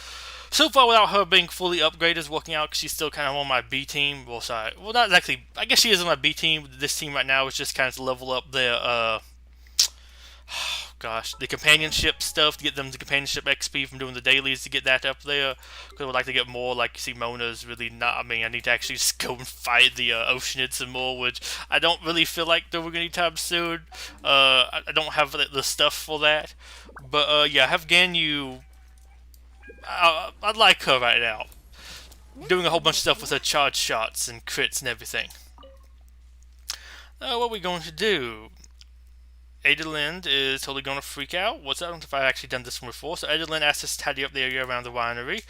so far without her being fully upgraded is working out because she's still kind of on my B team. Well, sorry, well not exactly. I guess she is on my B team. This team right now is just kind of to level up their gosh, the companionship stuff to get them the companionship XP from doing the dailies to get that up there. Because I would like to get more, like, you see, Mona's really not, I mean, I need to actually just go and fight the Oceanids some more, which I don't really feel like doing anytime soon. I don't have the stuff for that. But, yeah, I have Ganyu. I like her right now. Doing a whole bunch of stuff with her charge shots and crits and everything. What are we going to do? Adelind is totally going to freak out. What's that? I don't know if I've actually done this one before. So Adelind asked us to tidy up the area around the winery.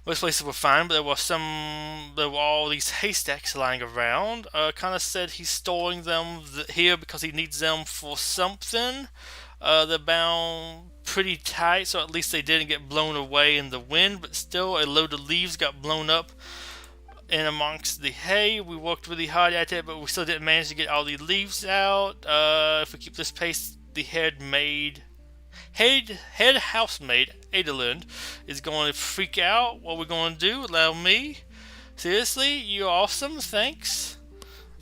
Most places were fine, but there were all these haystacks lying around. Kind of said he's storing them here because he needs them for something. They're bound pretty tight, so at least they didn't get blown away in the wind, but still a load of leaves got blown up in amongst the hay. We worked really hard at it, but we still didn't manage to get all the leaves out. If we keep this pace, the head housemaid, Adelind, is going to freak out. What we're going to do? Allow me? Seriously? You're awesome, thanks.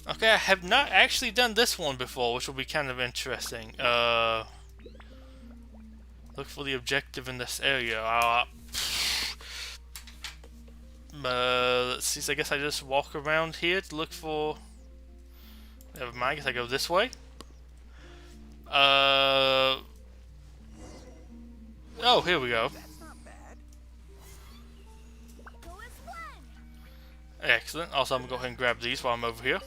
Okay, I have not actually done this one before, which will be kind of interesting. Look for the objective in this area. Let's see, so I guess I just walk around here to look for... Never mind, I guess I go this way. Oh, here we go. Excellent. Also, I'm going to go ahead and grab these while I'm over here.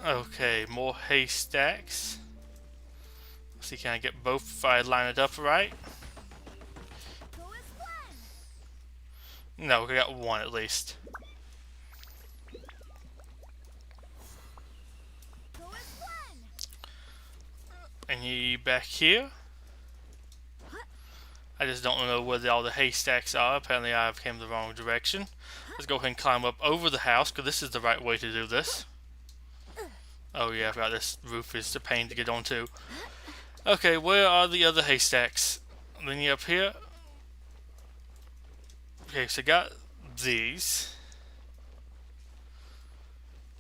Okay, more haystacks. Let's see, can I get both if I line it up right? No, we got one at least. Any back here? I just don't know where all the haystacks are. Apparently I came the wrong direction. Let's go ahead and climb up over the house, because this is the right way to do this. Oh yeah, I forgot this roof is a pain to get onto. Okay, where are the other haystacks? Any up here? Okay, so I got these.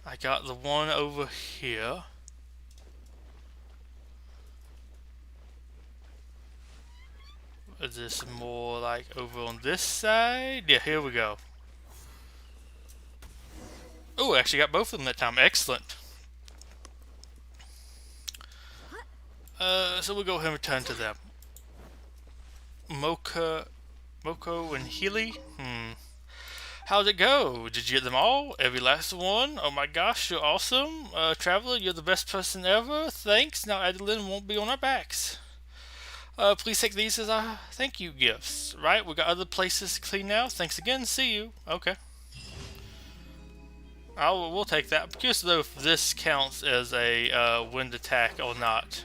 I got the one over here. Is this more like over on this side? Yeah, here we go. Oh, I actually got both of them that time. Excellent. So we'll go ahead and return to them. Moko and Healy? How'd it go? Did you get them all? Every last one? Oh my gosh, you're awesome. Traveler, you're the best person ever. Thanks. Now Adelind won't be on our backs. Please take these as our thank you gifts. Right, we got other places to clean now. Thanks again. See you. Okay. We'll take that. I'm curious though if this counts as a wind attack or not.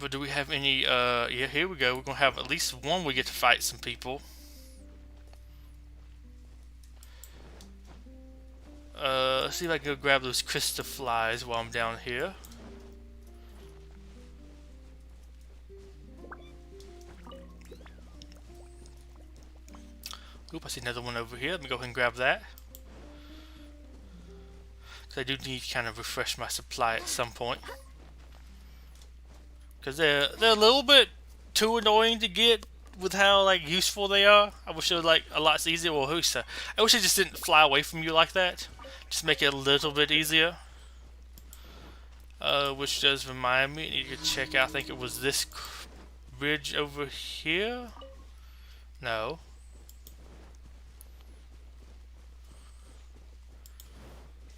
But do we have any, yeah, here we go. We're going to have at least one we get to fight some people. Let's see if I can go grab those crystal flies while I'm down here. Oop, I see another one over here. Let me go ahead and grab that. Because I do need to kind of refresh my supply at some point. Because they're a little bit too annoying to get with how like useful they are. I wish they were like a lot easier. Well, I wish they just didn't fly away from you like that. Just make it a little bit easier. Which does remind me, I need to check out, I think it was this ridge over here? No.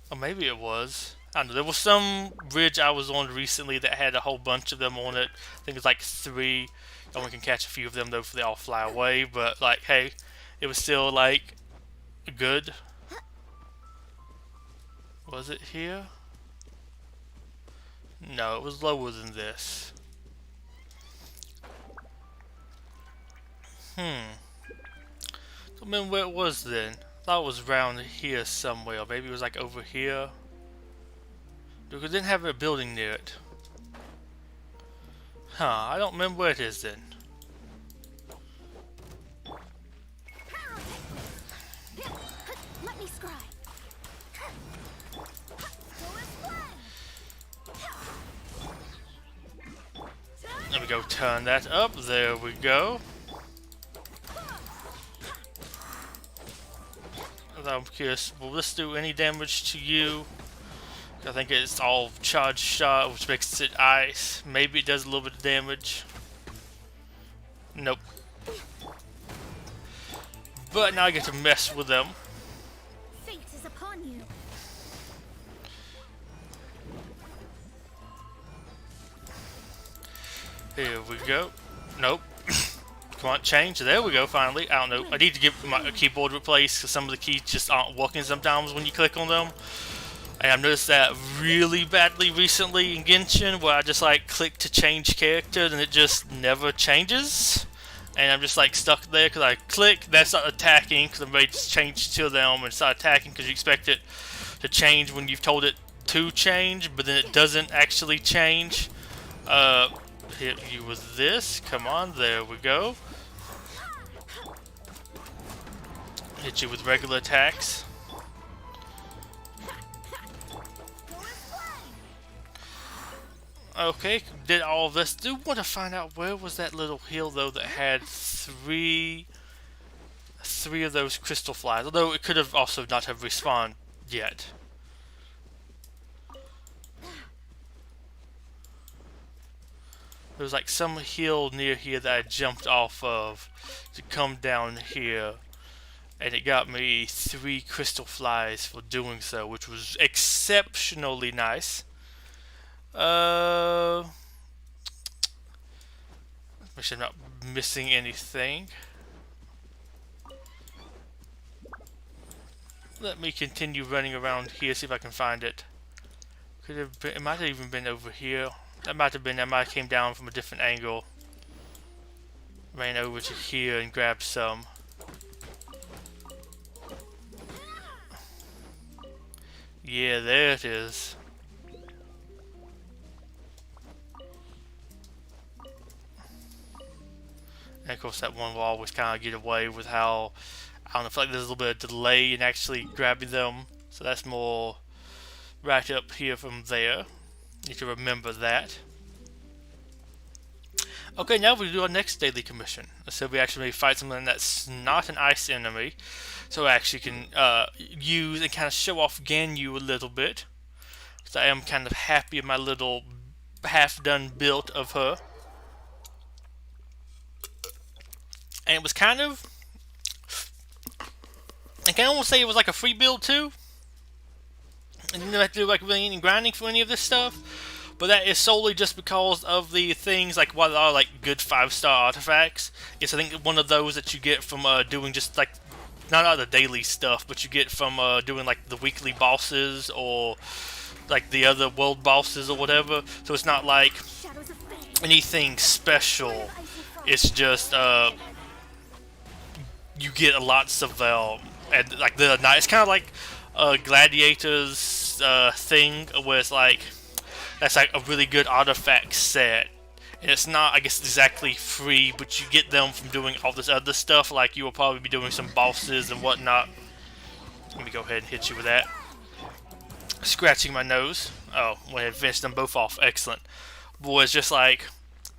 Or maybe it was. I don't know. There was some ridge I was on recently that had a whole bunch of them on it. I think it's like 3. You only can catch a few of them though if they all fly away. But like, hey, it was still like good. Was it here? No, it was lower than this. Don't remember where it was then. I thought it was around here somewhere. Maybe it was like over here. Because it didn't have a building near it. Huh, I don't remember where it is then.
Let me scribe.
There we go, turn that up. There we go. I'm curious, will this do any damage to you? I think it's all charged shot, which makes it ice. Maybe it does a little bit of damage. Nope. But now I get to mess with them.
Fate is upon you.
Here we go. Nope. Come on, change. There we go, finally. I don't know. I need to get my keyboard replaced because some of the keys just aren't working sometimes when you click on them. And I've noticed that really badly recently in Genshin, where I just like click to change character and it just never changes. And I'm just like stuck there because I click, that's not attacking because I'm ready to change to them, and start attacking because you expect it to change when you've told it to change, but then it doesn't actually change. Hit you with this. Come on, there we go. Hit you with regular attacks. Okay, did all of this. Do want to find out where was that little hill though that had three of those crystal flies. Although it could have also not have respawned yet. There was like some hill near here that I jumped off of to come down here, and it got me 3 crystal flies for doing so, which was exceptionally nice. Make sure I'm not missing anything. Let me continue running around here, see if I can find it. Could have been, it might have even been over here. That might have came down from a different angle. Ran over to here and grabbed some. Yeah, there it is. And of course that one will always kind of get away with how, I don't know, I feel like there's a little bit of delay in actually grabbing them. So that's more right up here from there. You should remember that. Okay, now we do our next daily commission. So we actually fight something that's not an ice enemy. So I actually can use and kind of show off Ganyu a little bit. So I am kind of happy with my little half-done build of her. And it was kind of, I can almost say it was like a free build too. I didn't have to do like really any grinding for any of this stuff, but that is solely just because of the things like what are like good 5-star artifacts. It's I think one of those that you get from doing just like not all the daily stuff, but you get from doing like the weekly bosses or like the other world bosses or whatever. So it's not like anything special. It's just you get lots of and like it's kind of like Gladiator's thing where it's like that's like a really good artifact set, and it's not I guess exactly free, but you get them from doing all this other stuff. Like you will probably be doing some bosses and whatnot. Let me go ahead and hit you with that. Scratching my nose. Oh, when I finished them both off. Excellent. Boy, it's just like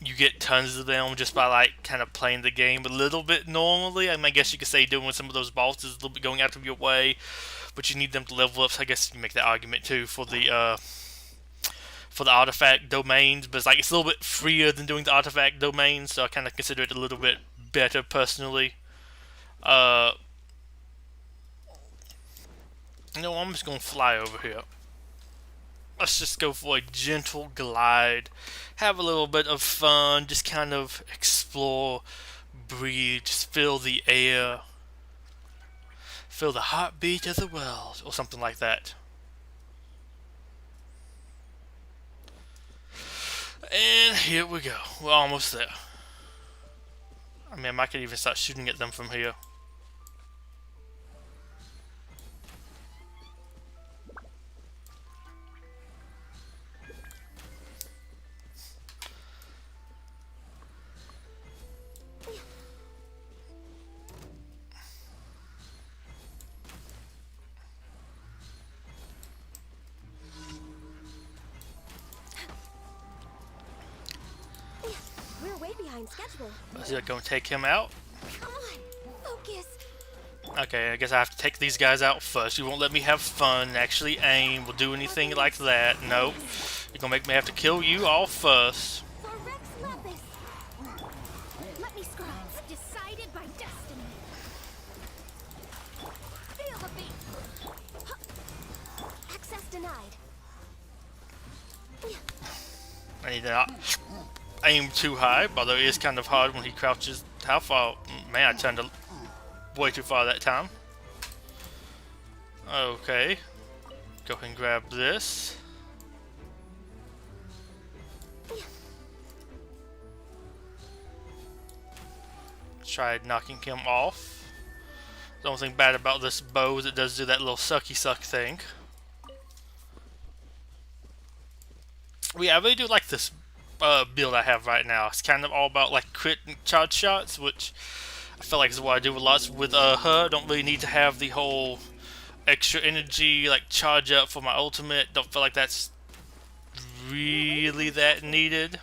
you get tons of them just by like kind of playing the game a little bit normally. I mean, I guess you could say doing some of those bosses a little bit going out of your way, but you need them to level up. So I guess you make that argument too for the for the artifact domains, but it's like it's a little bit freer than doing the artifact domains, so I kind of consider it a little bit better personally. No, I'm just gonna fly over here. Let's just go for a gentle glide, have a little bit of fun, just kind of explore, breathe, just feel the air, feel the heartbeat of the world, or something like that. And here we go. We're almost there. I mean, I might could even start shooting at them from here.
We're way behind schedule.
Is it going to take him out?
Come on, focus.
Okay, I guess I have to take these guys out first. You won't let me have fun, actually aim, or do anything like that. Nope. You're gonna make me have to kill you all first.
For Rex Lapis. Let me scry. Decided by destiny. Feel the beat. Access denied.
I need to not aim too high, although it is kind of hard when he crouches. How far? Man, I turned way too far that time. Okay. Go ahead and grab this. Tried knocking him off. The only thing bad about this bow is it does do that little sucky suck thing. Yeah, I really do like this build I have right now. It's kind of all about like crit and charge shots, which I feel like is what I do a lot with her. I don't really need to have the whole extra energy like charge up for my ultimate. Don't feel like that's really that needed.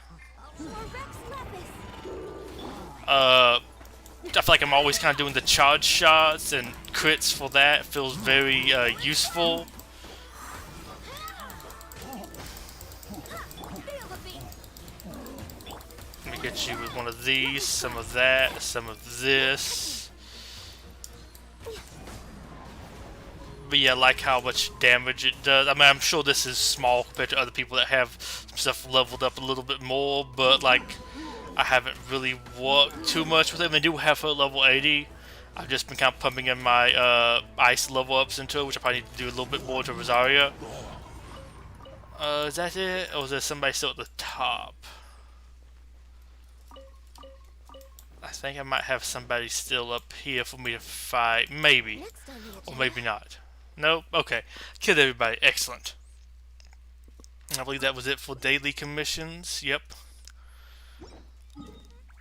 I feel like I'm always kind of doing the charge shots and crits for that. It feels very useful. Let me get you with one of these, some of that, some of this. But yeah, I like how much damage it does. I mean, I'm sure this is small compared to other people that have stuff leveled up a little bit more, but like, I haven't really worked too much with it. I do have her level 80. I've just been kind of pumping in my ice level ups into it, which I probably need to do a little bit more to Rosaria. Is that it? Or is there somebody still at the top? I think I might have somebody still up here for me to fight. Maybe. Or maybe not. Nope. Okay. Killed everybody. Excellent. I believe that was it for daily commissions. Yep.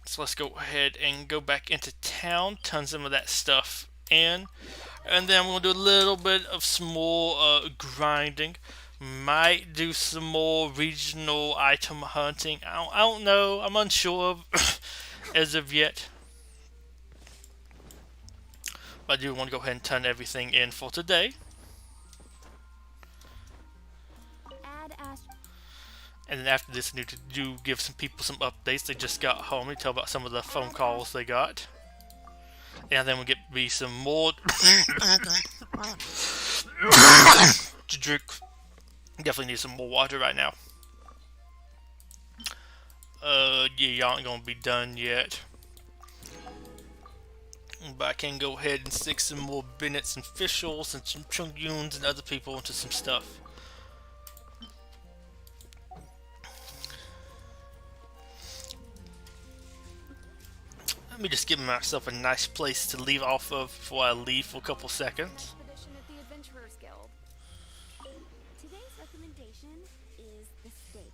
So let's go ahead and go back into town, turn some of that stuff in, and then we'll do a little bit of some more grinding. Might do some more regional item hunting. I don't know. I'm unsure of as of yet. But I do want to go ahead and turn everything in for today. And then after this, I need to give some people some updates. They just got home. Tell about some of the phone calls they got. And then we'll get me some more to drink. Definitely need some more water right now. Yeah, y'all aren't gonna be done yet. But I can go ahead and stick some more Bennett's and Fischels and some Chung-Yuns and other people into some stuff. Let me just give myself a nice place to leave off of before I leave for a couple seconds.
Today's recommendation is the steak.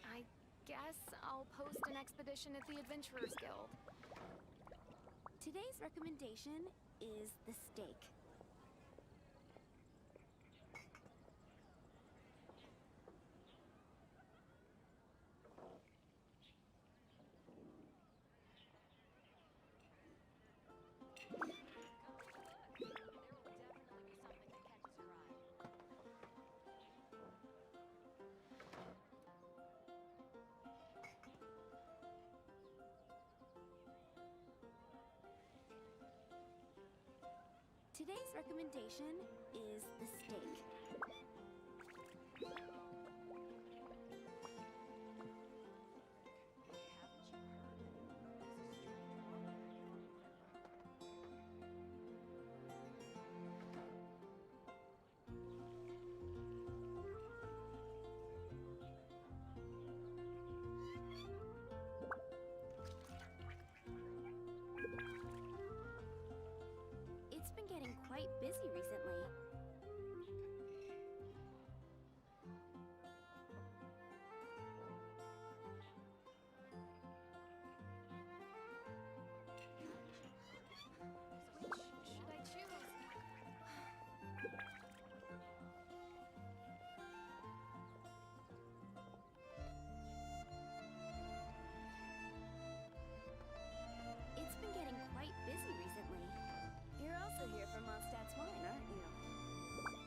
I guess I'll post an expedition at the Adventurers Guild. Today's recommendation is the steak.
Today's recommendation is the steak. It's been getting quite busy recently.
Which should I choose?
It's been getting quite busy recently. You're also here for Mondstadt's wine, aren't you?
Come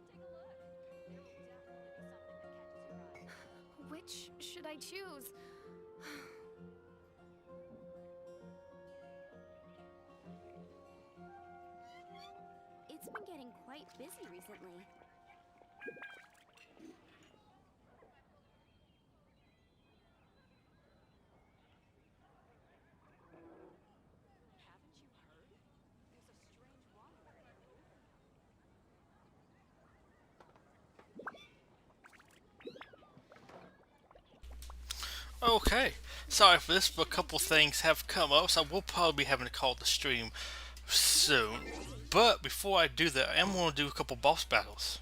take a look. There will definitely be something that catches your eye. Which should I choose?
It's been getting quite busy recently.
Haven't you heard? There's a strange wanderer over.
Okay, sorry for this, but a couple things have come up, so we'll probably be having to call the stream soon. But before I do that, I am going to do a couple boss battles.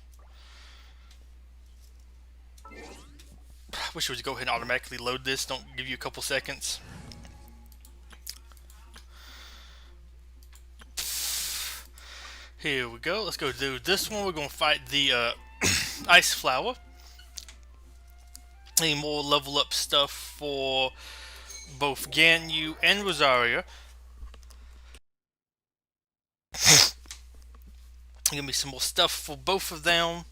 I wish it would go ahead and automatically load this, don't give you a couple seconds. Here we go, let's go do this one. We're going to fight the Ice Flower. Any more level up stuff for both Ganyu and Rosaria. Give me some more stuff for both of them.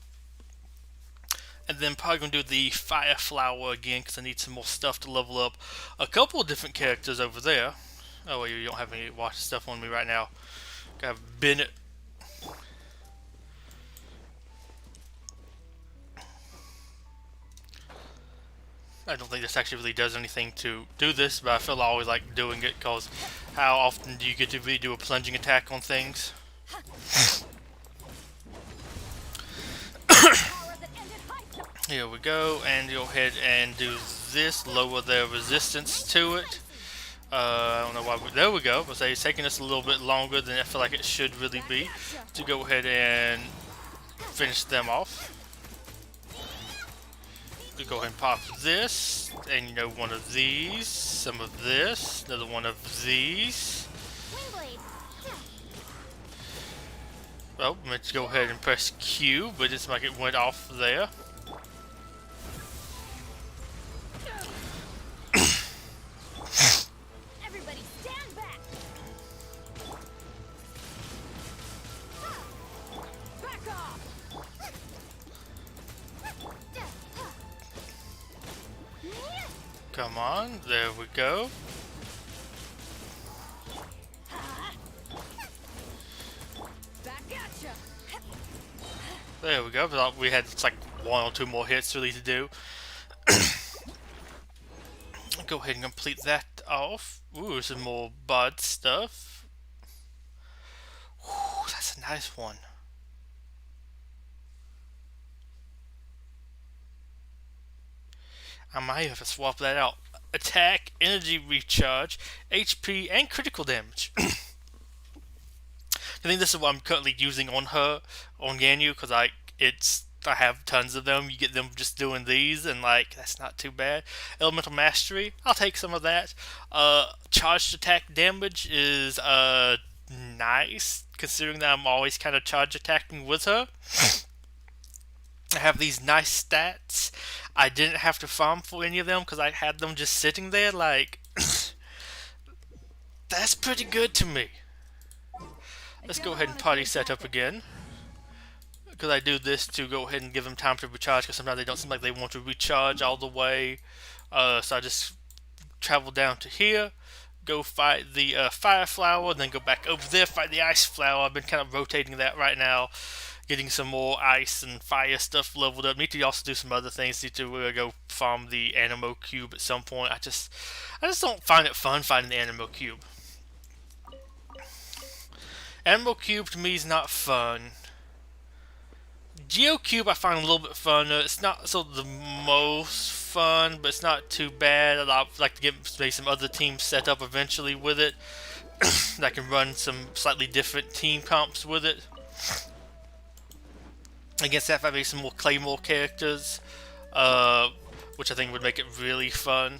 And then probably going to do the Fire Flower again because I need some more stuff to level up a couple of different characters over there. Oh, well, you don't have any watch stuff on me right now. Got Bennett. I don't think this actually really does anything to do this, but I feel I always like doing it because how often do you get to really do a plunging attack on things? Here we go, and go ahead and do this, lower their resistance to it. I don't know why, there we go. But it's taking us a little bit longer than I feel like it should really be to go ahead and finish them off. We go ahead and pop this, and you know, one of these, some of this, another one of these. Well, let's go ahead and press Q, but it's like it went off there.
Everybody stand back! Back off!
Come on, there we go.
Back at ya!
There we go. We had like one or two more hits really to do. Go ahead and complete that off. Ooh, some more bud stuff. Ooh, that's a nice one. I might have to swap that out. Attack, energy recharge, HP, and critical damage. I think this is what I'm currently using on her, on Ganyu, because I have tons of them. You get them just doing these, and like that's not too bad. Elemental Mastery, I'll take some of that. Charged attack damage is nice, considering that I'm always kind of charge attacking with her. I have these nice stats. I didn't have to farm for any of them because I had them just sitting there. Like, that's pretty good to me. Let's go ahead and party set up again. because I do this to go ahead and give them time to recharge, because sometimes they don't seem like they want to recharge all the way. So I just travel down to here, go fight the fire flower, then go back over there, fight the ice flower. I've been kind of rotating that right now, getting some more ice and fire stuff leveled up. Need to also do some other things. Need to go farm the Animo Cube at some point. I just don't find it fun finding the Animo Cube. Animo Cube to me is not fun. GeoCube I find a little bit funner. It's not so the most fun, but it's not too bad. I'd like to get maybe some other teams set up eventually with it. That can run some slightly different team comps with it. Against that, maybe some more Claymore characters, which I think would make it really fun.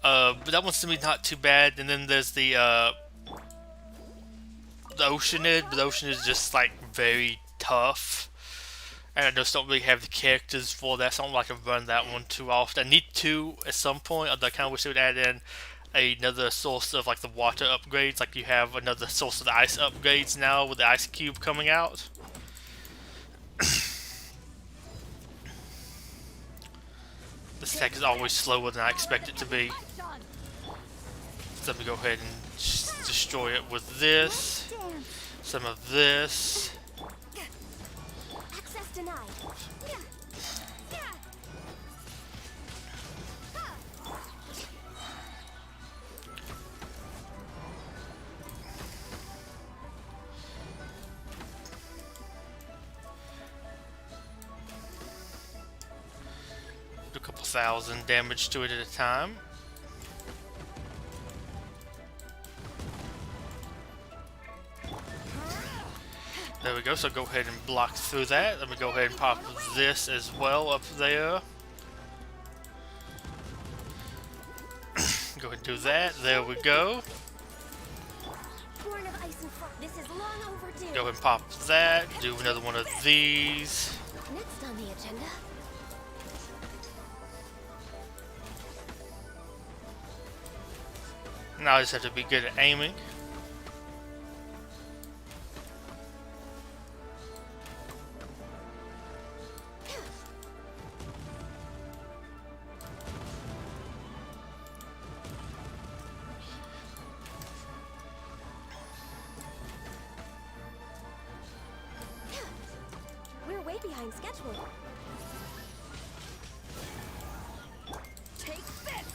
But that one's to me not too bad. And then there's the Oceanid, but the Oceanid is just like very tough, and I just don't really have the characters for that, so I don't like to run that one too often. I need to at some point, although I kind of wish they would add in another source of like the water upgrades, like you have another source of the ice upgrades now with the ice cube coming out. This attack is always slower than I expect it to be. So let me go ahead and destroy it with this, some of this.
Access denied.
Do a couple thousand damage to it at a time. There we go, so go ahead and block through that. Let me go ahead and pop this as well up there. Go ahead and do that. There we go.
Born of ice and frost. This is long overdue.
Go ahead and pop that. Do another one of these.
Next on the agenda.
Now I just have to be good at aiming.
We're way behind schedule. Take this.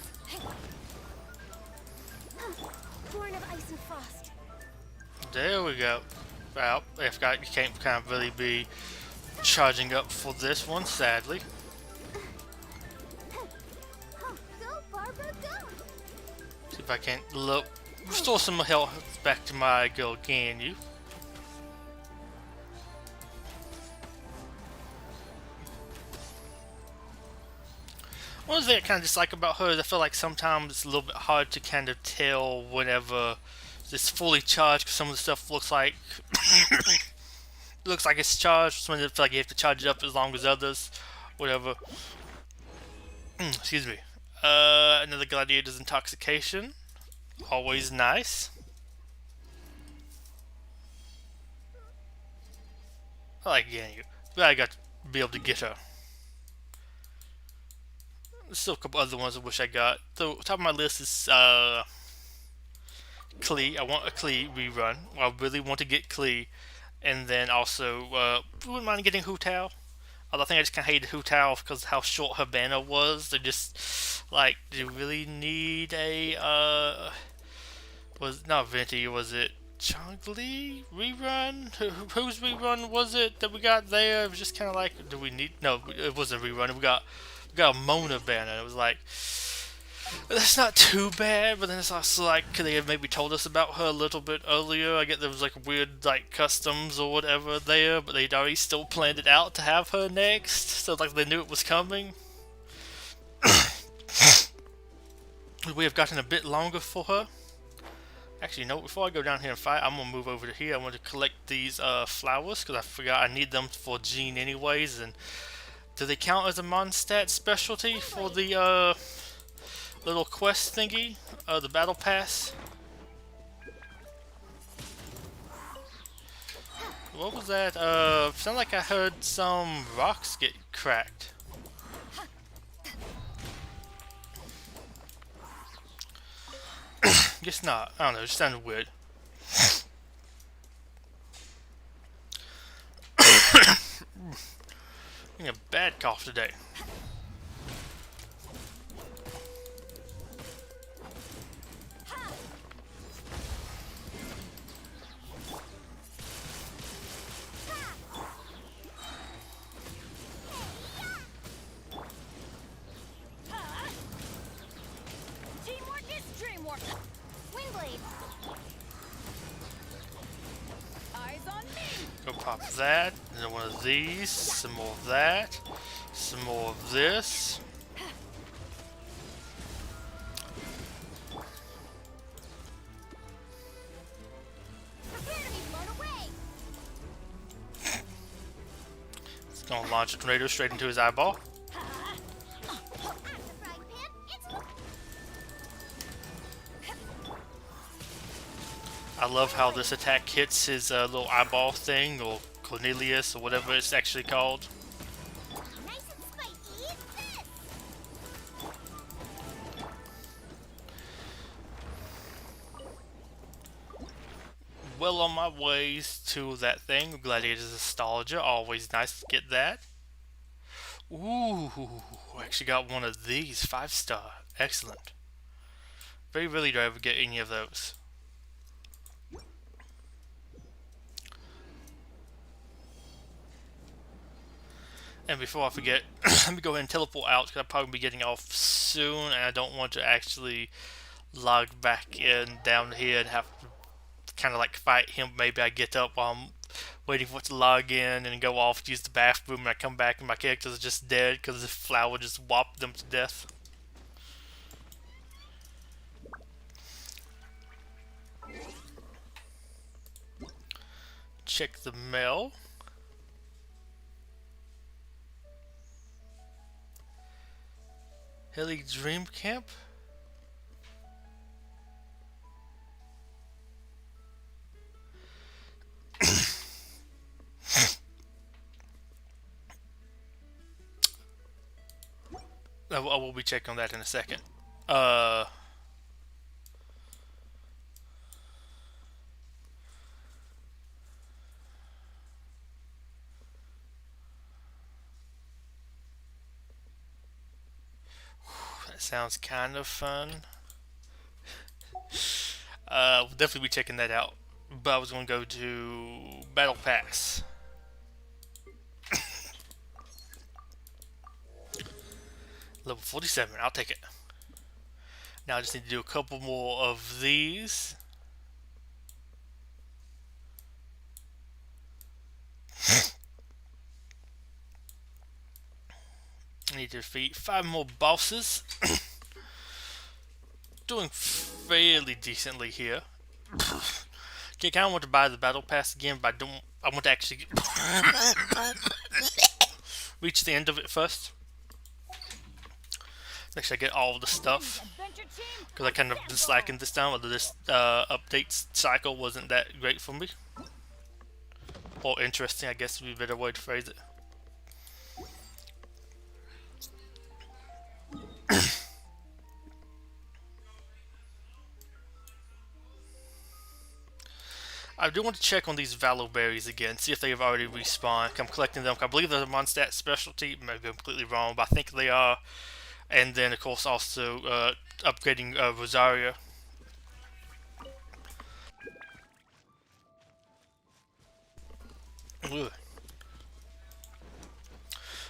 Born of ice and frost.
There we go. Well, I forgot you can't kind of really be charging up for this one, sadly.
Go, Barbara, go.
See if I can't restore some health back to my girl Ganyu. One thing I kind of dislike about her is I feel like sometimes it's a little bit hard to kind of tell whenever it's fully charged, because some of the stuff looks like it's charged. Some of it feel like you have to charge it up as long as others, whatever. Excuse me. Another gladiator's intoxication, always nice. I like Ganyu, but I got to be able to get her. There's still a couple other ones I wish I got. The top of my list is Klee. I want a Klee rerun. I really want to get Klee. And then also, wouldn't mind getting Hu Tao. Although I think I just kind of hated Hu Tao because of how short her banner was. They're just, like, do you really need a, was not Venti, was it Chongli rerun? Whose rerun was it that we got there? It was just kind of like, do we need, no, it wasn't a rerun. We got a Mona banner. It was like, that's not too bad, but then it's also like, could they have maybe told us about her a little bit earlier? I get there was like weird like customs or whatever there, but they'd already still planned it out to have her next, so like they knew it was coming. We have gotten a bit longer for her. Actually, no, before I go down here and fight, I'm gonna move over to here. I want to collect these flowers, because I forgot I need them for Jean anyways. And do they count as a Mondstadt specialty for the little quest thingy, the battle pass? What was that? Sounded like I heard some rocks get cracked. Guess not. I don't know. It just sounded weird. Getting a bad cough today.
Teamwork is dreamwork. Wingblade. Eyes on me.
Go pop that. And then one of these. Some more of that. Some more of this.
Prepare to be blown away.
It's gonna launch a tornado straight into his eyeball.
At the frying pan, it's
I love how this attack hits his little eyeball thing, or Cornelius, or whatever it's actually called.
nice and spicy. This.
Well on my ways to that thing. Gladiator's Nostalgia. Always nice to get that. Ooh, I actually got one of these. 5-star. Excellent. Very rarely do I ever get any of those. And before I forget, let me go ahead and teleport out because I'll probably be getting off soon, and I don't want to actually log back in down here and have to kind of like fight him. Maybe I get up while I'm waiting for it to log in and go off to use the bathroom, and I come back and my characters are just dead because the flower just whopped them to death. Check the mail. Hilly Dream Camp? I will be checking on that in a second. That sounds kind of fun. We'll definitely be checking that out. But I was going to go to Battle Pass. Level 47, I'll take it. Now I just need to do a couple more of these. I need to defeat 5 more bosses. Doing fairly decently here. Okay, I kind of want to buy the battle pass again, but I want to actually reach the end of it first. Make sure I get all of the stuff. Because I kind of been slacking this down, whether this update cycle wasn't that great for me. Or interesting, I guess would be a better way to phrase it. I do want to check on these Valor Berries again, see if they have already respawned. I'm collecting them. I believe they're a Mondstadt specialty. Maybe I'm completely wrong, but I think they are. And then, of course, also upgrading Rosaria. Ugh.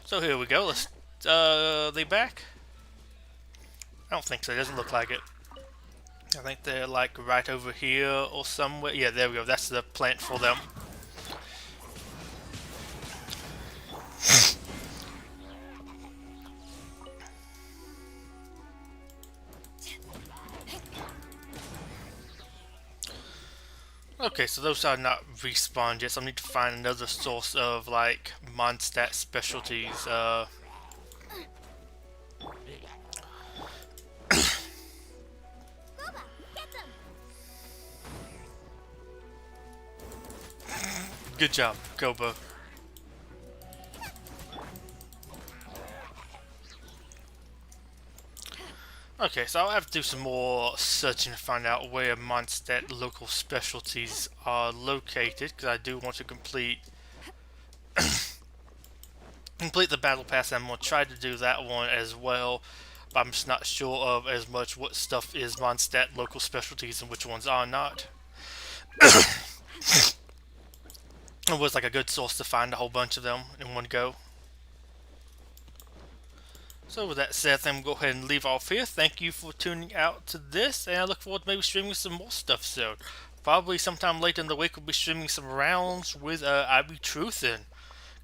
So here we go. Let's. They back? I don't think so. It doesn't look like it. I think they're like right over here or somewhere. Yeah, there we go. That's the plant for them. Okay, so those are not respawned yet, so I need to find another source of like Mondstadt specialties. Good job, Koba. Okay, so I'll have to do some more searching to find out where Mondstadt local specialties are located, because I do want to complete the battle pass. I'm going to try to do that one as well, but I'm just not sure of as much what stuff is Mondstadt local specialties and which ones are not. It was like a good source to find a whole bunch of them in one go. So with that said, I'm going to go ahead and leave off here. Thank you for tuning out to this, and I look forward to maybe streaming some more stuff soon. Probably sometime later in the week we'll be streaming some rounds with Ivy Truth in.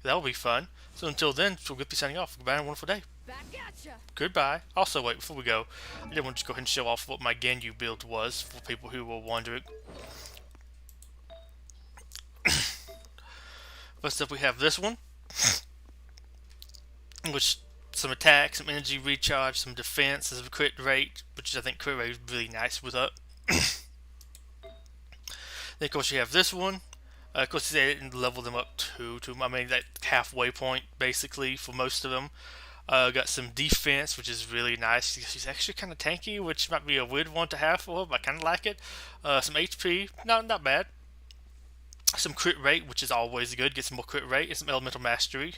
That'll be fun. So until then, we'll be signing off. Goodbye and a wonderful day.
Back at ya.
Goodbye. Also, wait, before we go, I did want to just go ahead and show off what my Ganyu build was for people who were wondering. First up, we have this one, which some attack, some energy recharge, some defense, some crit rate, which I think crit rate is really nice with up. Then of course you have this one. Of course they didn't level them up to I mean that halfway point basically for most of them. Got some defense, which is really nice. She's actually kind of tanky, which might be a weird one to have for her, but I kind of like it. Some HP, not bad. Some crit rate, which is always good. Get some more crit rate, and some elemental mastery.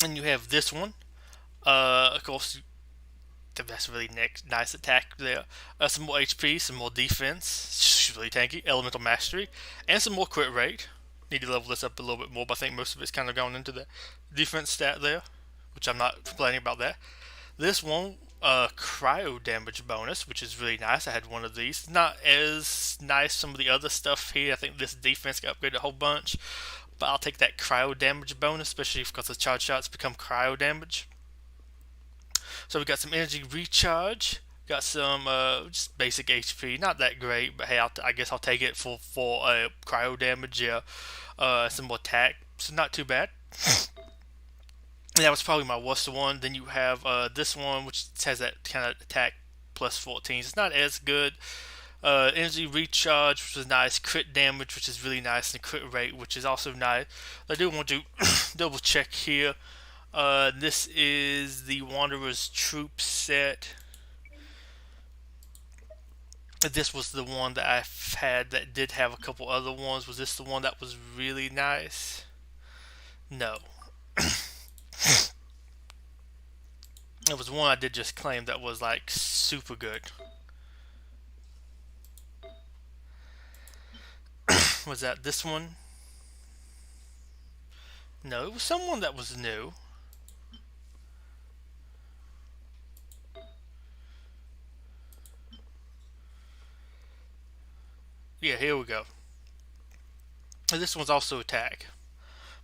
And you have this one. Of course, that's really nice attack there. Some more HP, some more defense. She's really tanky. Elemental mastery, and some more crit rate. Need to level this up a little bit more, but I think most of it's kind of gone into the defense stat there, which I'm not complaining about that. This one, cryo damage bonus, which is really nice. I had one of these. Not as nice some of the other stuff here. I think this defense got upgraded a whole bunch, but I'll take that cryo damage bonus, especially because the charge shots become cryo damage. So we got some energy recharge. Got some just basic HP, not that great, but hey, I guess I'll take it for cryo damage. Yeah, some more attack, so not too bad. That was probably my worst one. Then you have this one, which has that kind of attack plus 14. It's not as good. Energy recharge, which is nice. Crit damage, which is really nice, and crit rate, which is also nice. I do want to double check here. This is the Wanderer's Troop set. This was the one that I've had that did have a couple other ones. Was this the one that was really nice? No. It was one I did just claim that was like super good. Was that this one? No, it was someone that was new. Yeah, here we go. And this one's also attack.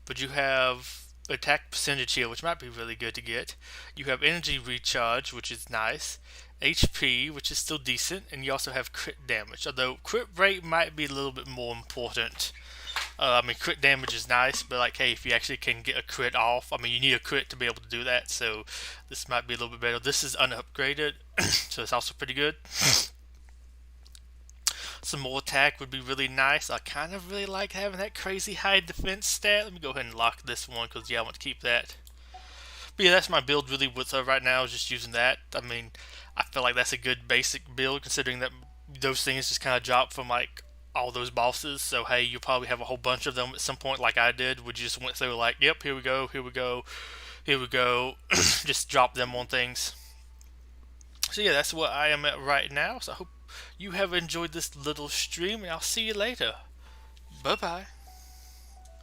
But you have attack percentage here, which might be really good to get. You have energy recharge, which is nice. HP, which is still decent. And you also have crit damage. Although crit rate might be a little bit more important. I mean, crit damage is nice, but like, hey, if you actually can get a crit off, I mean, you need a crit to be able to do that. So this might be a little bit better. This is unupgraded, so it's also pretty good. Some more attack would be really nice. I kind of really like having that crazy high defense stat. Let me go ahead and lock this one because, yeah, I want to keep that. But yeah, that's my build really with her right now, is just using that. I mean, I feel like that's a good basic build considering that those things just kind of drop from like all those bosses. So hey, you'll probably have a whole bunch of them at some point like I did, where you just went through like, yep, here we go, here we go, here we go. Just drop them on things. So yeah, that's what I am at right now. So I hope you have enjoyed this little stream, and I'll see you later. Bye bye.